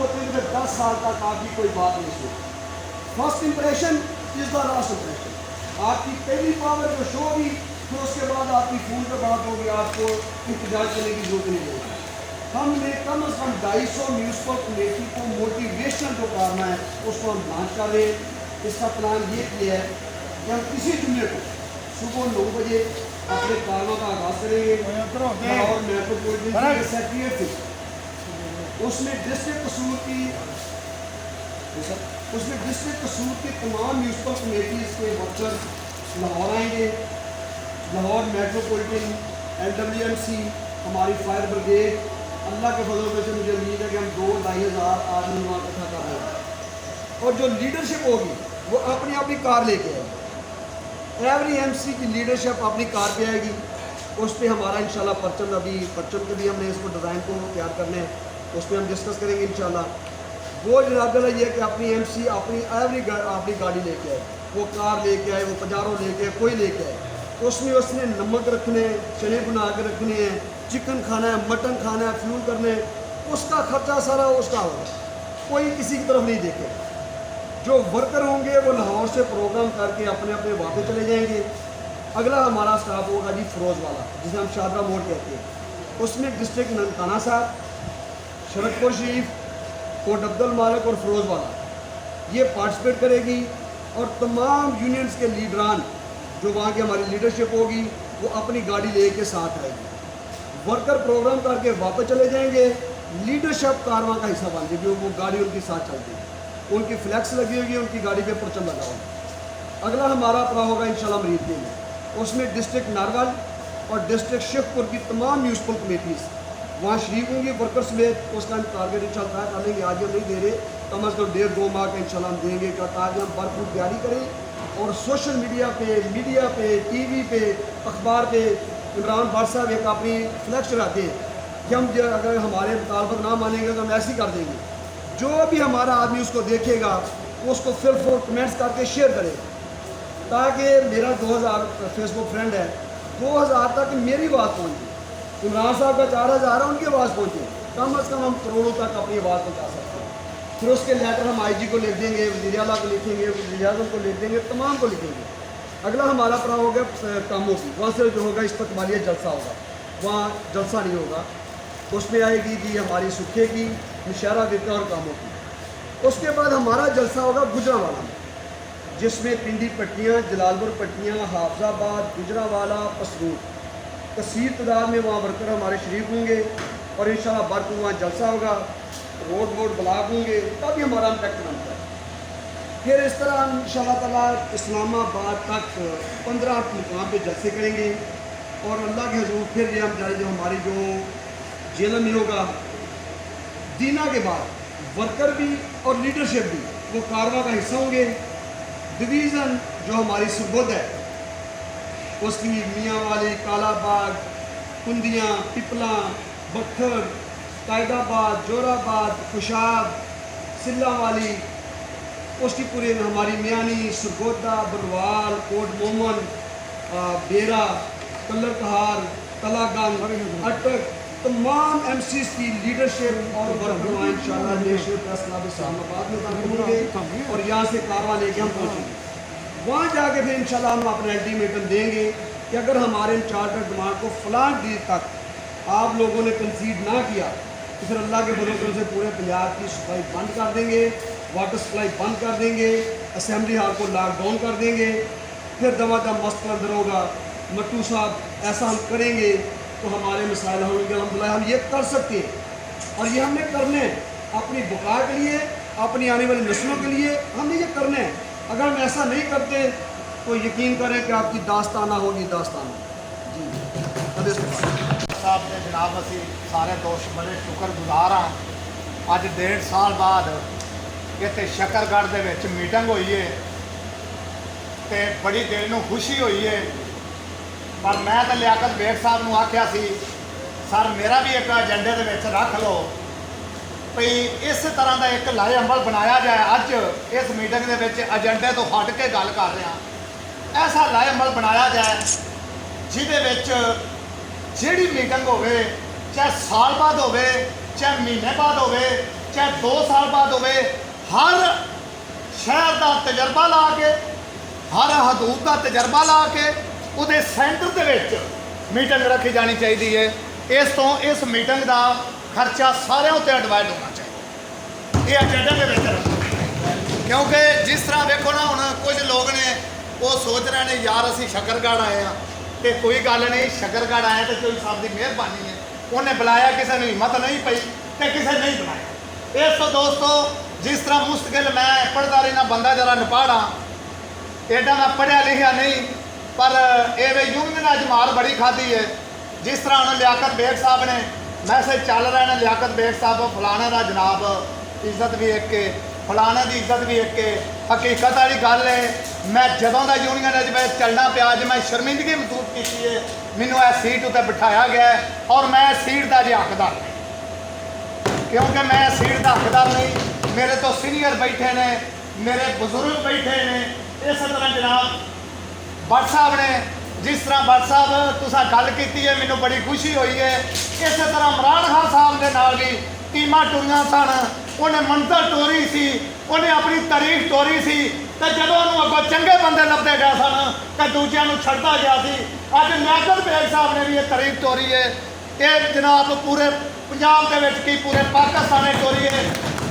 ہوتے ہیں کہ 10 سال تک آپ کی کوئی بات نہیں سنی. First impression is the last impression. آپ کی پہلی پاور جو شو ہوگی پھر اس کے بعد آپ کی فون پہ بات ہوگی, آپ کو احتجاج کرنے کی ضرورت نہیں ہوگی. ہم نے کم از کم 250 میونسپل کمیٹی کو موٹیویشن جو کرنا ہے اس کو ہم لانچ کر رہے ہیں. اس کا پلان یہ کیا ہے کہ ہم کسی جمعے کو صبح 9 بجے اپنے کاروں کا آغاز کریں گے اور میٹروپولیٹن کے سیکریٹریٹ سے اس میں ڈسٹرکٹ قصور کی تمام میونسپل کمیٹیز کے ورکر لاہور آئیں گے. لاہور میٹروپولیٹن LWMC ہماری فائر بریگیڈ, اللہ کے فضل میں سے مجھے امید ہے کہ ہم 2-2.5 ہزار آدمی وہاں اکٹھا کر رہے ہیں. اور جو لیڈرشپ ہوگی وہ اپنی اپنی کار لے کے آئے گی. ایوری MC کی لیڈرشپ اپنی کار پہ آئے گی. اس پہ ہمارا انشاءاللہ پرچم کے بھی ہم نے اس کو ڈیزائن کو تیار کرنے ہیں, اس پہ ہم ڈسکس کریں گے انشاءاللہ. وہ جناب اللہ یہ کہ اپنی MC اپنی گاڑی لے کے آئے, وہ کار لے کے آئے, وہ پجارو لے کے آئے, کوئی لے کے آئے. اس نے نمک رکھنے ہیں, چنے بنا کے رکھنے ہیں, چکن کھانا ہے, مٹن کھانا ہے, فیول کرنے ہیں, اس کا خرچہ سارا اس کا ہوگا. کوئی کسی کی طرف نہیں دیکھے. جو ورکر ہوں گے وہ لاہور سے پروگرام کر کے اپنے اپنے واقع چلے جائیں گے. اگلا ہمارا اسٹاف ہوگا جی فروز والا, جسے ہم شادرہ موڑ کہتے ہیں. اس میں ڈسٹرکٹ ننکانہ صاحب, شرط پور شریف, کوٹ عبد المالک اور فروز والا یہ پارٹیسپیٹ کرے گی. اور تمام یونینز کے لیڈران جو وہاں کی ہماری لیڈرشپ ہوگی وہ اپنی گاڑی لے کے ساتھ آئے گی. ورکر پروگرام کر کے واپس چلے جائیں گے, لیڈرشپ کارواں کا حصہ بن جائے گی, وہ گاڑی ان کے ساتھ چلتی ہے, ان کی فلیکس لگی ہوگی, ان کی گاڑی پہ پرچم لگا ہوگا. اگلا ہمارا پڑا ہوگا انشاءاللہ مریدی میں, اس میں ڈسٹرکٹ نارول اور ڈسٹرکٹ شیخ پور کی تمام میونسپل کمیٹیز وہاں شریک ہوں گی ورکرس میں. اس کا ہم ٹارگیٹ انشاءاللہ کر لیں گے, آج ہم نہیں دے رہے, کم از کم 1.5-2 ماہ کا انشاءاللہ ہم دیں گے تاکہ ہم بھرپور تیاری کریں. اور سوشل میڈیا پہ, ٹی وی پہ, اخبار پہ عمران بٹ صاحب ایک اپنی فلیکس چلاتے ہیں کہ ہم اگر ہمارے مطالبات نہ مانیں گے تو ہم ایسے ہی کر دیں گے. جو بھی ہمارا آدمی اس کو دیکھے گا وہ اس کو فل کمنٹس کر کے شیئر کرے, تاکہ میرا 2000 فیس بک فرینڈ ہے, 2000 تک میری بات پہنچے. عمران صاحب کا 4000 ہے, ان کی آواز پہنچے. کم از کم ہم کروڑوں تک اپنی آواز پہنچا سکتے ہیں. پھر اس کے لیٹر ہم IG کو لکھ دیں گے, وزیر اعلیٰ کو لکھیں گے, وزیر اعظم کو لکھ دیں گے, تمام کو لکھیں گے. اگلا ہمارا پڑا ہوگا کاموں کی, وہاں سے جو ہوگا استقبالیہ جلسہ ہوگا, وہاں جلسہ نہیں ہوگا. اس میں آئے گی جی ہماری سکھے کی, مشاعرہ ورثہ اور کاموں کی. اس کے بعد ہمارا جلسہ ہوگا گجرانوالہ میں, جس میں پنڈی پٹیاں, جلال پور پٹیاں, حافظ آباد, گجرانوالہ, پسرور, کثیر تعداد میں وہاں ورکر ہمارے شریک ہوں گے. اور انشاءاللہ بھرپور وہاں جلسہ ہوگا, روڈ بلاک ہوں گے, تبھی ہمارا امپیکٹ بنتا ہے. پھر اس طرح ہم انشاءاللہ تعالیٰ اسلام آباد تک 15 مقام پہ جلسے کریں گے. اور اللہ کے حضور پھر یہ ہم جائیں جو ہماری جو جیلم میں ہوگا دینا کے بعد ورکر بھی اور لیڈرشپ بھی وہ کارواں کا حصہ ہوں گے. ڈویژن جو ہماری سربد ہے اس کی میاں والی, کالا باغ, کندیاں, پپلا, بکھر, قائد آباد, جور آباد, خوشاب, سلہ والی, اس کی پوری ہماری میانی, سرگودا, بروال, کوٹ مومن, بیرا, کلر کہار, تلا گنج, اٹک, تمام MCs کی لیڈرشپ اور ورکر وہاں انشاءاللہ نیشنل پریس کلب اسلام آباد میں داخل ہوں گے اور یہاں سے کارواں لے کے ہم پہنچیں گے. وہاں جا کے پھر انشاءاللہ ہم اپنا الٹیمیٹم دیں گے کہ اگر ہمارے انچارج دماغ کو فلاں ڈیٹ تک آپ لوگوں نے کنسیڈ نہ کیا تو پھر اللہ کے بھروسے سے پورے پنجاب کی صفائی بند کر دیں گے, واٹر سپلائی بند کر دیں گے, اسمبلی ہال کو لاک ڈاؤن کر دیں گے. پھر دما دم مست پر اندر ہوگا مٹو صاحب ایسا ہم کریں گے تو ہمارے مسائل ہوں گے. الحمدللہ ہم یہ کر سکتے ہیں اور یہ ہم نے کرنے ہیں اپنی بقا کے لیے, اپنی آنے والی نسلوں کے لیے ہم نے یہ کرنے ہیں. اگر ہم ایسا نہیں کرتے تو یقین کریں کہ آپ کی داستانہ ہوگی داستانہ. جی صاحب نے جناب اسی سارے دوست بڑے شکر گزار ہاں. اج 1.5 سال بعد اتنے شکرگڑھ دے وچ میٹنگ ہوئی ہے تے بڑی دل نو خوشی ہوئی ہے. پر میں تو لیاقت بیگ صاحب نو آکھیا سی سر میرا بھی ایک ایجنڈے دے وچ رکھ لو بھئی اس طرح دا ایک لائے عمل بنایا جائے. اج اس میٹنگ دے وچ ایجنڈے تو ہٹ کے گل کر رہے ہیں, ایسا لائے عمل بنایا جائے جہدے وچ جیڑی میٹنگ ہوئے چاہے سال بعد ہوئے چاہے مہینے بعد ہوئے ਚਾਹੇ 2 ਸਾਲ ਬਾਅਦ ਹੋਵੇ, ਹਰ ਸ਼ਹਿਰ ਦਾ ਤਜਰਬਾ ਲਾ ਕੇ, ਹਰ ਹਦੂਦ ਦਾ ਤਜਰਬਾ ਲਾ ਕੇ ਉਹਦੇ ਸੈਂਟਰ ਦੇ ਵਿੱਚ ਮੀਟਿੰਗ ਰੱਖੀ ਜਾਣੀ ਚਾਹੀਦੀ ਹੈ। ਇਸ ਮੀਟਿੰਗ ਦਾ ਖਰਚਾ ਸਾਰਿਆਂ ਉੱਤੇ ਡਿਵਾਈਡ ਹੋਣਾ ਚਾਹੀਦਾ। ਇਹ ਏਜੰਡੇ ਦੇ ਵਿੱਚ ਰੱਖੋ, ਕਿਉਂਕਿ ਜਿਸ ਤਰ੍ਹਾਂ ਵੇਖੋ ਨਾ, ਹੁਣ ਕੁਝ ਲੋਕ ਨੇ ਉਹ ਸੋਚ ਰਹੇ ਨੇ ਯਾਰ ਅਸੀਂ ਸ਼ੱਕਰਗੜ੍ਹ ਆਏ ਆ, ਤੇ ਕੋਈ ਗੱਲ ਨਹੀਂ, ਸ਼ੱਕਰਗੜ੍ਹ ਆਏ ਤੇ ਕੋਈ ਸਭ ਦੀ ਮਿਹਰਬਾਨੀ ਹੈ। ਉਹਨੇ ਬੁਲਾਇਆ, ਕਿਸੇ ਨੂੰ ਹਿੰਮਤ ਨਹੀਂ ਪਈ ਤੇ ਕਿਸੇ ਨਹੀਂ ਬੁਲਾਇਆ। ਇਸ ਤੋਂ ਦੋਸਤੋ, ਜਿਸ ਤਰ੍ਹਾਂ ਮੁਸਤਕਿਲ ਮੈਂ ਪੜ੍ਹਦਾ ਰਹਿਣਾ ਬੰਦਾ ਜਰਾ ਨਪਾੜਾ, ਐਡਾ ਮੈਂ ਪੜ੍ਹਿਆ ਲਿਖਿਆ ਨਹੀਂ, ਪਰ ਇਹ ਵੇ ਯੂਨੀਅਨ ਅੱਜ ਮਾਰ ਬੜੀ ਖਾਧੀ ਹੈ। ਜਿਸ ਤਰ੍ਹਾਂ ਹੁਣ ਲਿਆਕਤ ਬੇਗ ਸਾਹਿਬ ਨੇ ਮੈਸੇਜ ਚੱਲ ਰਹੇ ਨੇ, ਲਿਆਕਤ ਬੇਗ ਸਾਹਿਬ ਫਲਾਣੇ ਦਾ ਜਨਾਬ ਇੱਜ਼ਤ ਵੀ ਇੱਕ ਹੈ, ਫਲਾਣੇ ਦੀ ਇੱਜ਼ਤ ਵੀ ਇੱਕ ਹੈ। ਹਕੀਕਤ ਵਾਲੀ ਗੱਲ ਹੈ, ਮੈਂ ਜਦੋਂ ਦਾ ਯੂਨੀਅਨ ਵਿੱਚ ਚੱਲਣਾ ਪਿਆ, ਅੱਜ ਮੈਂ ਸ਼ਰਮਿੰਦਗੀ ਮਹਿਸੂਸ ਕੀਤੀ ਹੈ। ਮੈਨੂੰ ਇਹ ਸੀਟ ਉੱਤੇ ਬਿਠਾਇਆ ਗਿਆ ਹੈ ਔਰ ਮੈਂ ਸੀਟ ਦਾ ਜੇ ਹੱਕਦਾਰ ਨਹੀਂ, ਕਿਉਂਕਿ ਮੈਂ ਸੀਟ ਦਾ ਹੱਕਦਾਰ ਨਹੀਂ। ਮੇਰੇ ਤੋਂ ਸੀਨੀਅਰ ਬੈਠੇ ਨੇ, ਮੇਰੇ ਬਜ਼ੁਰਗ ਬੈਠੇ ਨੇ। ਇਸੇ ਤਰ੍ਹਾਂ ਜਨਾਬ ਭੱਟ ਸਾਹਿਬ ਨੇ, ਜਿਸ ਤਰ੍ਹਾਂ ਭੱਟ ਸਾਹਿਬ ਤੁਸੀਂ ਗੱਲ ਕੀਤੀ ਹੈ, ਮੈਨੂੰ ਬੜੀ ਖੁਸ਼ੀ ਹੋਈ ਹੈ। ਇਸੇ ਤਰ੍ਹਾਂ ਇਮਰਾਨ ਖਾਨ ਸਾਹਿਬ ਦੇ ਨਾਲ ਵੀ ਟੀਮਾਂ ਟੁਰੀਆਂ ਸਨ, ਉਹਨੇ ਮੰਤਰ ਟੋਰੀ ਸੀ, ਉਹਨੇ ਆਪਣੀ ਤਾਰੀਫ ਟੋਰੀ ਸੀ, ਤੇ ਜਦੋਂ ਉਹਨੂੰ ਅੱਗੋਂ ਚੰਗੇ ਬੰਦੇ ਲੱਭਦੇ ਗਏ ਸਨ ਤੇ ਦੂਜਿਆਂ ਨੂੰ ਛੱਡਦਾ ਗਿਆ ਸੀ। ਅੱਜ ਲਿਆਕਤ ਬੇਗ ਸਾਹਿਬ ਨੇ ਵੀ ਇਹ ਤਾਰੀਫ ਟੋਰੀ ਹੈ। ਇਹ ਜਨਾਬ ਪੂਰੇ ਪੰਜਾਬ ਦੇ ਵਿੱਚ ਕੀ ਪੂਰੇ ਪਾਕਿਸਤਾਨ ਨੇ ਟੋਰੀ ਹੈ।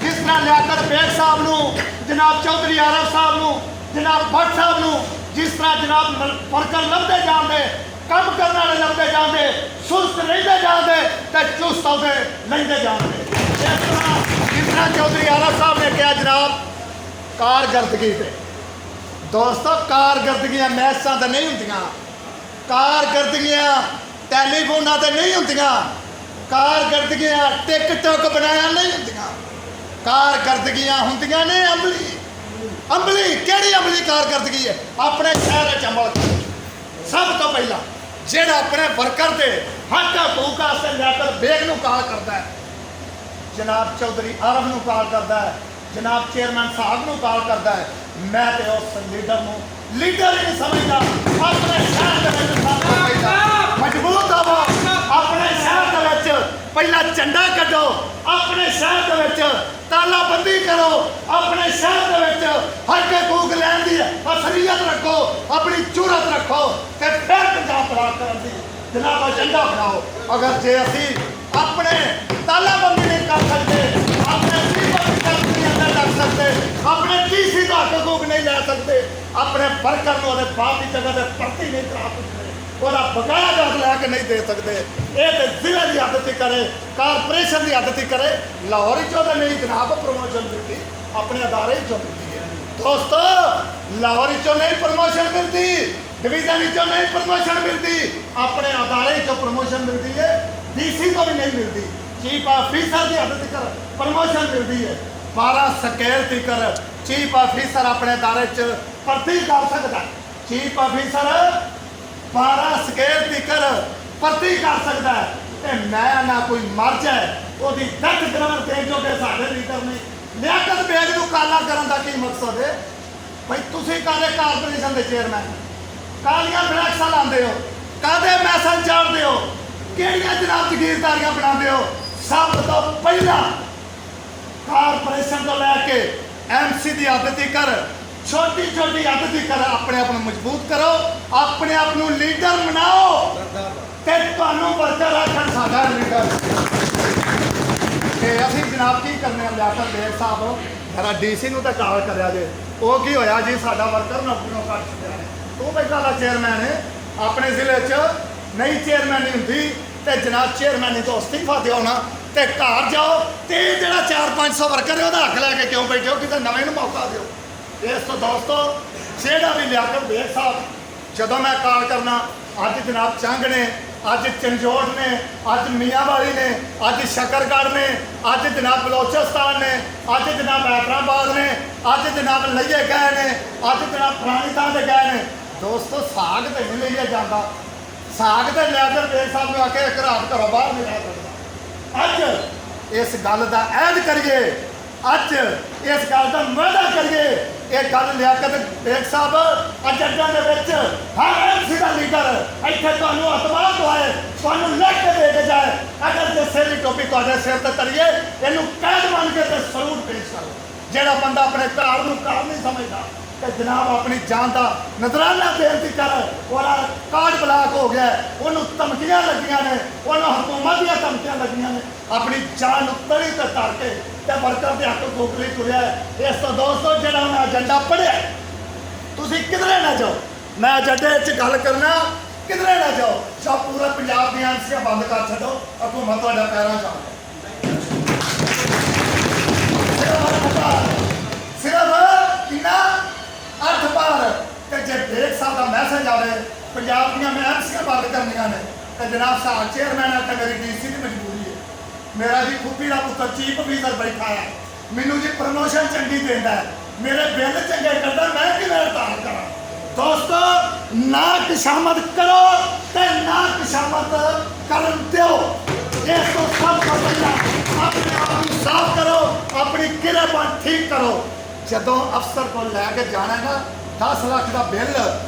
ਜਿਸ ਤਰ੍ਹਾਂ ਲਿਆਕਤ ਬੇਗ ਸਾਹਿਬ ਨੂੰ, ਜਨਾਬ ਚੌਧਰੀ ਆਰਫ ਸਾਹਿਬ ਨੂੰ, ਜਨਾਬ ਭੱਟ ਸਾਹਿਬ ਨੂੰ, ਜਿਸ ਤਰ੍ਹਾਂ ਜਨਾਬ ਫਰਕਰ ਲੱਭਦੇ ਜਾਂਦੇ, ਕੰਮ ਕਰਨ ਵਾਲੇ ਲੱਭਦੇ ਜਾਂਦੇ, ਸੁਸਤ ਰਹਿੰਦੇ ਜਾਂਦੇ ਤੇ ਚੁਸਤ ਆਉਂਦੇ ਲੈਂਦੇ ਜਾਂਦੇ। ਜਿਸ ਤਰ੍ਹਾਂ ਚੌਧਰੀ ਆਰਫ ਸਾਹਿਬ ਨੇ ਕਿਹਾ ਜਨਾਬ ਕਾਰਗਰਦਗੀ ਤੇ, ਦੋਸਤੋ ਕਾਰਗਰਦਗੀਆਂ ਮੈਸਾਂ ਤੇ ਨਹੀਂ ਹੁੰਦੀਆਂ, ਕਾਰਗਰਦਗੀਆਂ ਟੈਲੀਫੋਨਾਂ ਤੇ ਨਹੀਂ ਹੁੰਦੀਆਂ, ਕਾਰਗਰਦਗੀਆਂ ਟਿਕਟੌਕ ਬਣਾਇਆ ਨਹੀਂ ਹੁੰਦੀਆਂ, ਕਾਰਗਰਦਗੀਆਂ ਹੁੰਦੀਆਂ ਨੇ ਅਮਲੀ। ਅਮਲੀ ਕਿਹੜੀ ਅਮਲੀ ਕਾਰਗਰਦਗੀ ਹੈ? ਆਪਣੇ ਸ਼ਹਿਰ ਵਿੱਚ ਅਮਲ ਕਰੋ। ਸਭ ਤੋਂ ਪਹਿਲਾਂ ਜਿਹੜਾ ਆਪਣੇ ਵਰਕਰ ਦੇ ਹੱਕ ਹਕੂਕ ਵਾਸਤੇ ਲਿਆਕਤ ਬੇਗ ਨੂੰ ਕਾਲ ਕਰਦਾ ਹੈ, ਜਨਾਬ ਚੌਧਰੀ ਆਰਫ ਨੂੰ ਕਾਲ ਕਰਦਾ ਹੈ, ਜਨਾਬ ਚੇਅਰਮੈਨ ਸਾਹਿਬ ਨੂੰ ਕਾਲ ਕਰਦਾ ਹੈ, ਮੈਂ ਤੇ ਉਸ ਲੀਡਰ ਨੂੰ ਲੀਡਰ ਹੀ ਨਹੀਂ ਸਮਝਦਾ। ਆਪਣੇ ਸ਼ਹਿਰ ਦੇ ਵਿੱਚ ਸਭ ਤੋਂ ਪਹਿਲਾਂ ਮਜ਼ਬੂਤ ਹੋਵੋ, ਆਪਣੇ ਸ਼ਹਿਰ ਦੇ ਵਿੱਚ ਪਹਿਲਾਂ ਝੰਡਾ ਕੱਢੋ, ਆਪਣੇ ਸ਼ਹਿਰ ਦੇ ਵਿੱਚ ਤਾਲਾਬੰਦੀ ਕਰੋ, ਆਪਣੇ ਸ਼ਹਿਰ ਦੇ ਵਿੱਚ ਹੱਕ ਹਕੂਕ ਲੈਣ ਦੀ ਅਸਲੀਅਤ ਰੱਖੋ, ਆਪਣੀ ਜੁਰਤ ਰੱਖੋ ਤੇ ਫਿਰ ਪੰਜਾਬ ਬਣਾ ਕਰਨ ਦੀ ਜਨਾਬ ਏਜੰਡਾ ਬਣਾਓ। ਅਗਰ ਜੇ ਅਸੀਂ ਆਪਣੇ ਤਾਲਾਬੰਦੀ ਨਹੀਂ ਕਰ ਸਕਦੇ, ਆਪਣੇ ਅੰਦਰ ਰੱਖ ਸਕਦੇ, ਆਪਣੇ ਡੀਸੀ ਦਾ ਹੱਕ ਹਕੂਕ ਨਹੀਂ ਲੈ ਸਕਦੇ, ਆਪਣੇ ਵਰਕਰ ਨੂੰ ਉਹਦੇ ਬਾਪ ਦੀ ਜਗ੍ਹਾ ਤੇ ਭਰਤੀ ਨਹੀਂ ਕਰਾ ਸਕਦੇ, ਉਹਦਾ ਬਕਾਇਆ ਦਰ ਲੈ ਕੇ ਨਹੀਂ ਦੇ ਸਕਦੇ, ਇਹ ਤੇ ਜ਼ਿਲ੍ਹੇ ਦੀ ਹੱਦ ਤੇ ਕਰੇ, ਕਾਰਪੋਰੇਸ਼ਨ ਦੀ ਹੱਦ ਤੇ ਕਰੇ। ਲਾਹੌਰ ਵਿੱਚੋਂ ਤਾਂ ਨਹੀਂ ਜਨਾਬ ਪ੍ਰਮੋਸ਼ਨ ਮਿਲਦੀ, ਆਪਣੇ ਅਦਾਰੇ ਵਿੱਚੋਂ ਮਿਲਦੀ ਹੈ। ਦੋਸਤੋ ਲਾਹੌਰ ਵਿੱਚੋਂ ਨਹੀਂ ਪ੍ਰਮੋਸ਼ਨ ਮਿਲਦੀ, ਡਿਵੀਜ਼ਨ ਵਿੱਚੋਂ ਨਹੀਂ ਪ੍ਰਮੋਸ਼ਨ ਮਿਲਦੀ, ਆਪਣੇ ਅਦਾਰੇ ਵਿੱਚੋਂ ਪ੍ਰਮੋਸ਼ਨ ਮਿਲਦੀ ਹੈ। ਡੀਸੀ ਤੋਂ ਵੀ ਨਹੀਂ ਮਿਲਦੀ, ਚੀਫ ਆਫਿਸਰ ਦੀ ਹੱਦ ਤੱਕ ਪ੍ਰਮੋਸ਼ਨ ਮਿਲਦੀ ਹੈ। 12 ਸਕੇਲ ਤੱਕ ਚੀਫ ਆਫਿਸਰ ਆਪਣੇ ਅਦਾਰੇ 'ਚ ਭਰਤੀ ਕਰ ਸਕਦਾ, ਚੀਫ ਆਫਿਸਰ 12 ਸਕੇਲ ਤੱਕ ਭਰਤੀ ਕਰ ਸਕਦਾ ਹੈ। ਤੇ ਮੈਂ ਨਾ ਕੋਈ ਮਰ ਜਾਏ ਉਹਦੀ ਡੈਥ ਗ੍ਰਾਂਟ ਦੇਣ ਜੋਗੇ ਸਾਡੇ ਲੀਡਰ ਨੇ। ਲਿਆਕਤ ਬੇਗ ਨੂੰ ਕਾਲਾ ਕਰਨ ਦਾ ਕੀ ਮਕਸਦ ਹੈ? ਭਾਈ ਤੁਸੀਂ ਕਾਲੇ ਕਾਰਪੋਰੇਸ਼ਨ ਦੇ ਚੇਅਰਮੈਨ, ਕਾਲੀਆਂ ਫਲੈਕਸਾਂ ਲਾਉਂਦੇ ਹੋ, ਕਾਹਦੇ ਮੈਸੇਜ ਚਾੜਦੇ ਹੋ, ਕਿਹੜੀਆਂ ਜਨਾਬ ਜ਼ਗੀਰਦਾਰੀਆਂ ਬਣਾਉਂਦੇ ਹੋ? ਸਭ ਤੋਂ ਪਹਿਲਾਂ ਕਾਰਪੋਰੇਸ਼ਨ ਤੋਂ ਲੈ ਕੇ ਐਮਸੀ ਦੀ ਹੱਦ ਤੱਕ, ਛੋਟੀ ਛੋਟੀ ਹੱਦ ਤੱਕ ਆਪਣੇ ਆਪ ਨੂੰ ਮਜ਼ਬੂਤ ਕਰੋ, ਆਪਣੇ ਆਪ ਨੂੰ ਲੀਡਰ ਬਣਾਓ ਤੇ ਤੁਹਾਨੂੰ ਵਰਕਰ ਰੱਖਣ ਸਾਡਾ ਲੀਡਰ। ਤੇ ਅਸੀਂ ਜਨਾਬ ਕੀ ਕਰਨੇ ਆ? ਲਿਆਕਤ ਬੇਗ ਸਾਹਿਬ ਜਰਾ ਡੀਸੀ ਨੂੰ ਤਾਂ ਕਾਲ ਕਰਿਆ ਜੇ, ਉਹ ਕੀ ਹੋਇਆ ਜੀ ਸਾਡਾ ਵਰਕਰ ਨੌਕਰੀਆਂ ਕੱਟ ਛੱਡਿਆ, ਤੂੰ ਬੈਠਾ ਦਾ ਚੇਅਰਮੈਨ ਹੈ ਆਪਣੇ ਜ਼ਿਲ੍ਹੇ 'ਚ, ਨਹੀਂ ਚੇਅਰਮੈਨ ਨਹੀਂ ਹੁੰਦੀ ਤੇ ਜਨਾਬ ਚੇਅਰਮੈਨ ਤੋਂ ਅਸਤੀਫਾ ਦਿਓ ਨਾ ਤੇ ਘਰ ਜਾਓ ਤੇ ਜਿਹੜਾ 400-500 ਵਰਕਰ ਹੈ ਉਹਦਾ ਹੱਕ ਲੈ ਕੇ ਕਿਉਂ ਬੈਠੇ ਹੋ? ਕਿਤੇ ਨਵੇਂ ਨੂੰ ਮੌਕਾ ਦਿਓ। ਇਸ ਤੋਂ ਦੋਸਤੋ ਜਿਹੜਾ ਵੀ ਲਿਆਕਤ ਬੇਗ ਸਾਹਿਬ, ਜਦੋਂ ਮੈਂ ਕਾਲ ਕਰਨਾ, ਅੱਜ ਜਨਾਬ ਚੰਗ ਨੇ, ਅੱਜ ਚੰਜੋਟ ਨੇ, ਅੱਜ ਮੀਆਂਵਾਲੀ ਨੇ, ਅੱਜ ਸ਼ੱਕਰਗੜ੍ਹ ਨੇ, ਅੱਜ ਜਨਾਬ ਬਲੋਚਿਸਤਾਨ ਨੇ, ਅੱਜ ਜਨਾਬ ਹੈਦਰਾਬਾਦ ਨੇ, ਅੱਜ ਜਨਾਬ ਲਈਏ ਗਏ ਨੇ, ਅੱਜ ਜਨਾਬ ਫਲਾਣੀ ਥਾਂ ਤੇ ਗਏ ਨੇ। ਦੋਸਤੋ ਸਾਗ ਤੇ ਨਹੀਂ ਲਈਏ ਜਾਂਦਾ, ਸਾਗ ਤੇ ਲਿਆਕਤ ਬੇਗ ਸਾਹਿਬ ਨੂੰ ਆ ਕੇ ਇੱਕ ਰਾਤ ਘਰੋਂ ਬਾਹਰ ਨਹੀਂ ਲੈ ਸਕਦਾ। ਅੱਜ ਇਸ ਗੱਲ ਦਾ ਐਲਾਨ ਕਰੀਏ, ਅੱਜ ਇਸ ਗੱਲ ਦਾ ਵਾਅਦਾ ਕਰੀਏ, ਇਹ ਗੱਲ ਲਿਆਕਤ ਬੇਗ ਸਾਹਿਬ ਏਜੰਡਿਆਂ ਦੇ ਵਿੱਚ ਹਰ ਐਮਸੀ ਦਾ ਲੀਡਰ ਇੱਥੇ ਤੁਹਾਨੂੰ ਅਤਵਾਦ ਦਵਾਏ, ਤੁਹਾਨੂੰ ਲਿਖ ਕੇ ਦੇ ਕੇ ਜਾਏ। ਅਗਰ ਜੇ ਸਿਰ ਦੀ ਟੋਪੀ ਤੁਹਾਡੇ ਸਿਰ ਤੇ ਤਰੀਏ, ਇਹਨੂੰ ਕੈਦ ਬਣ ਕੇ ਜਿਹੜਾ ਬੰਦਾ ਆਪਣੇ ਘਰ ਨੂੰ ਘਰ ਨਹੀਂ ਸਮਝਦਾ ਤੇ ਜਨਾਬ ਆਪਣੀ ਜਾਨ ਦਾ ਨਜ਼ਰਾਨਾ ਬੇਨਤੀ ਕਰ ਉਹਦਾ ਕਾਰਡ ਬਲਾਕ ਹੋ ਗਿਆ, ਉਹਨੂੰ ਧਮਕੀਆਂ ਲੱਗੀਆਂ ਨੇ, ਉਹਨੂੰ ਹਕੂਮਤ ਦੀਆਂ ਧਮਕੀਆਂ ਲੱਗੀਆਂ ਨੇ, ਆਪਣੀ ਜਾਨ ਨੂੰ ਤਲੀ ਤੇ ਧਰ ਕੇ ਤੇ ਵਰਕਰ ਦੇ ਹੱਕ ਗੋਗਲੀ ਤੁਰਿਆ। ਇਸ ਤੋਂ ਦੋਸਤੋ ਜਿਹੜਾ ਮੈਂ ਏਜੰਡਾ ਪੜ੍ਹਿਆ, ਤੁਸੀਂ ਕਿਧਰੇ ਨਾ ਜਾਓ, ਮੈਂ ਏਜੰਡੇ 'ਚ ਗੱਲ ਕਰਨਾ, ਕਿਧਰੇ ਨਾ ਜਾਓ, ਸਭ ਪੂਰਾ ਪੰਜਾਬ ਦੀਆਂ ਐਮਸੀਆਂ ਬੰਦ ਕਰ ਛੱਡੋ, ਹਕੂਮਤ ਤੁਹਾਡਾ ਪੈਰਾਂ 'ਚ ਆ ਜਾਏ। ਸਿਰਫ ਕਿੰਨਾ 8 ਬਾਰ ਤੇ ਜੇ ਬੇਗ ਸਾਹਿਬ ਦਾ ਮੈਸੇਜ ਆਵੇ ਪੰਜਾਬ ਦੀਆਂ ਮੈਂ ਐਮਸੀਆਂ ਬੰਦ ਕਰਨੀਆਂ ਨੇ ਤੇ ਜਨਾਬ ਸਾਹਿਬ ਚੇਅਰਮੈਨ ਹੈ ਤੇ ਮੇਰੀ ਡੀਸੀ ਦੀ ਮਜਬੂਰੀ ਹੈ। ਮੇਰਾ ਜੀ ਖੁੱਪੀ ਦਾ ਪੁੱਤਰ ਚੀਫ ਅਫੀਸਰ ਬੈਠਾ ਹੈ, ਮੈਨੂੰ ਜੀ ਪ੍ਰਮੋਸ਼ਨ ਚੰਗੀ ਦਿੰਦਾ ਹੈ, ਮੇਰੇ ਬਿੱਲ ਚੰਗੇ ਕਰਦਾ, ਮੈਂ ਕਿਵੇਂ ਹੜਤਾਲ ਕਰਾਂ। ਦੋਸਤੋ ਨਾ ਖੁਸ਼ਾਮਦ ਕਰੋ ਤੇ ਨਾ ਖੁਸ਼ਾਮਦ ਕਰਨ ਦਿਓ। ਇਸ ਤੋਂ ਸਭ ਤੋਂ ਪਹਿਲਾਂ ਆਪਣੇ ਆਪ ਨੂੰ ਸਾਫ਼ ਕਰੋ, ਆਪਣੀ ਕਿਰਪਾਨ ਠੀਕ ਕਰੋ। ਜਦੋਂ ਅਫਸਰ ਕੋਲ ਲੈ ਕੇ ਜਾਣਾ ਨਾ 10 ਲੱਖ ਦਾ ਬਿੱਲ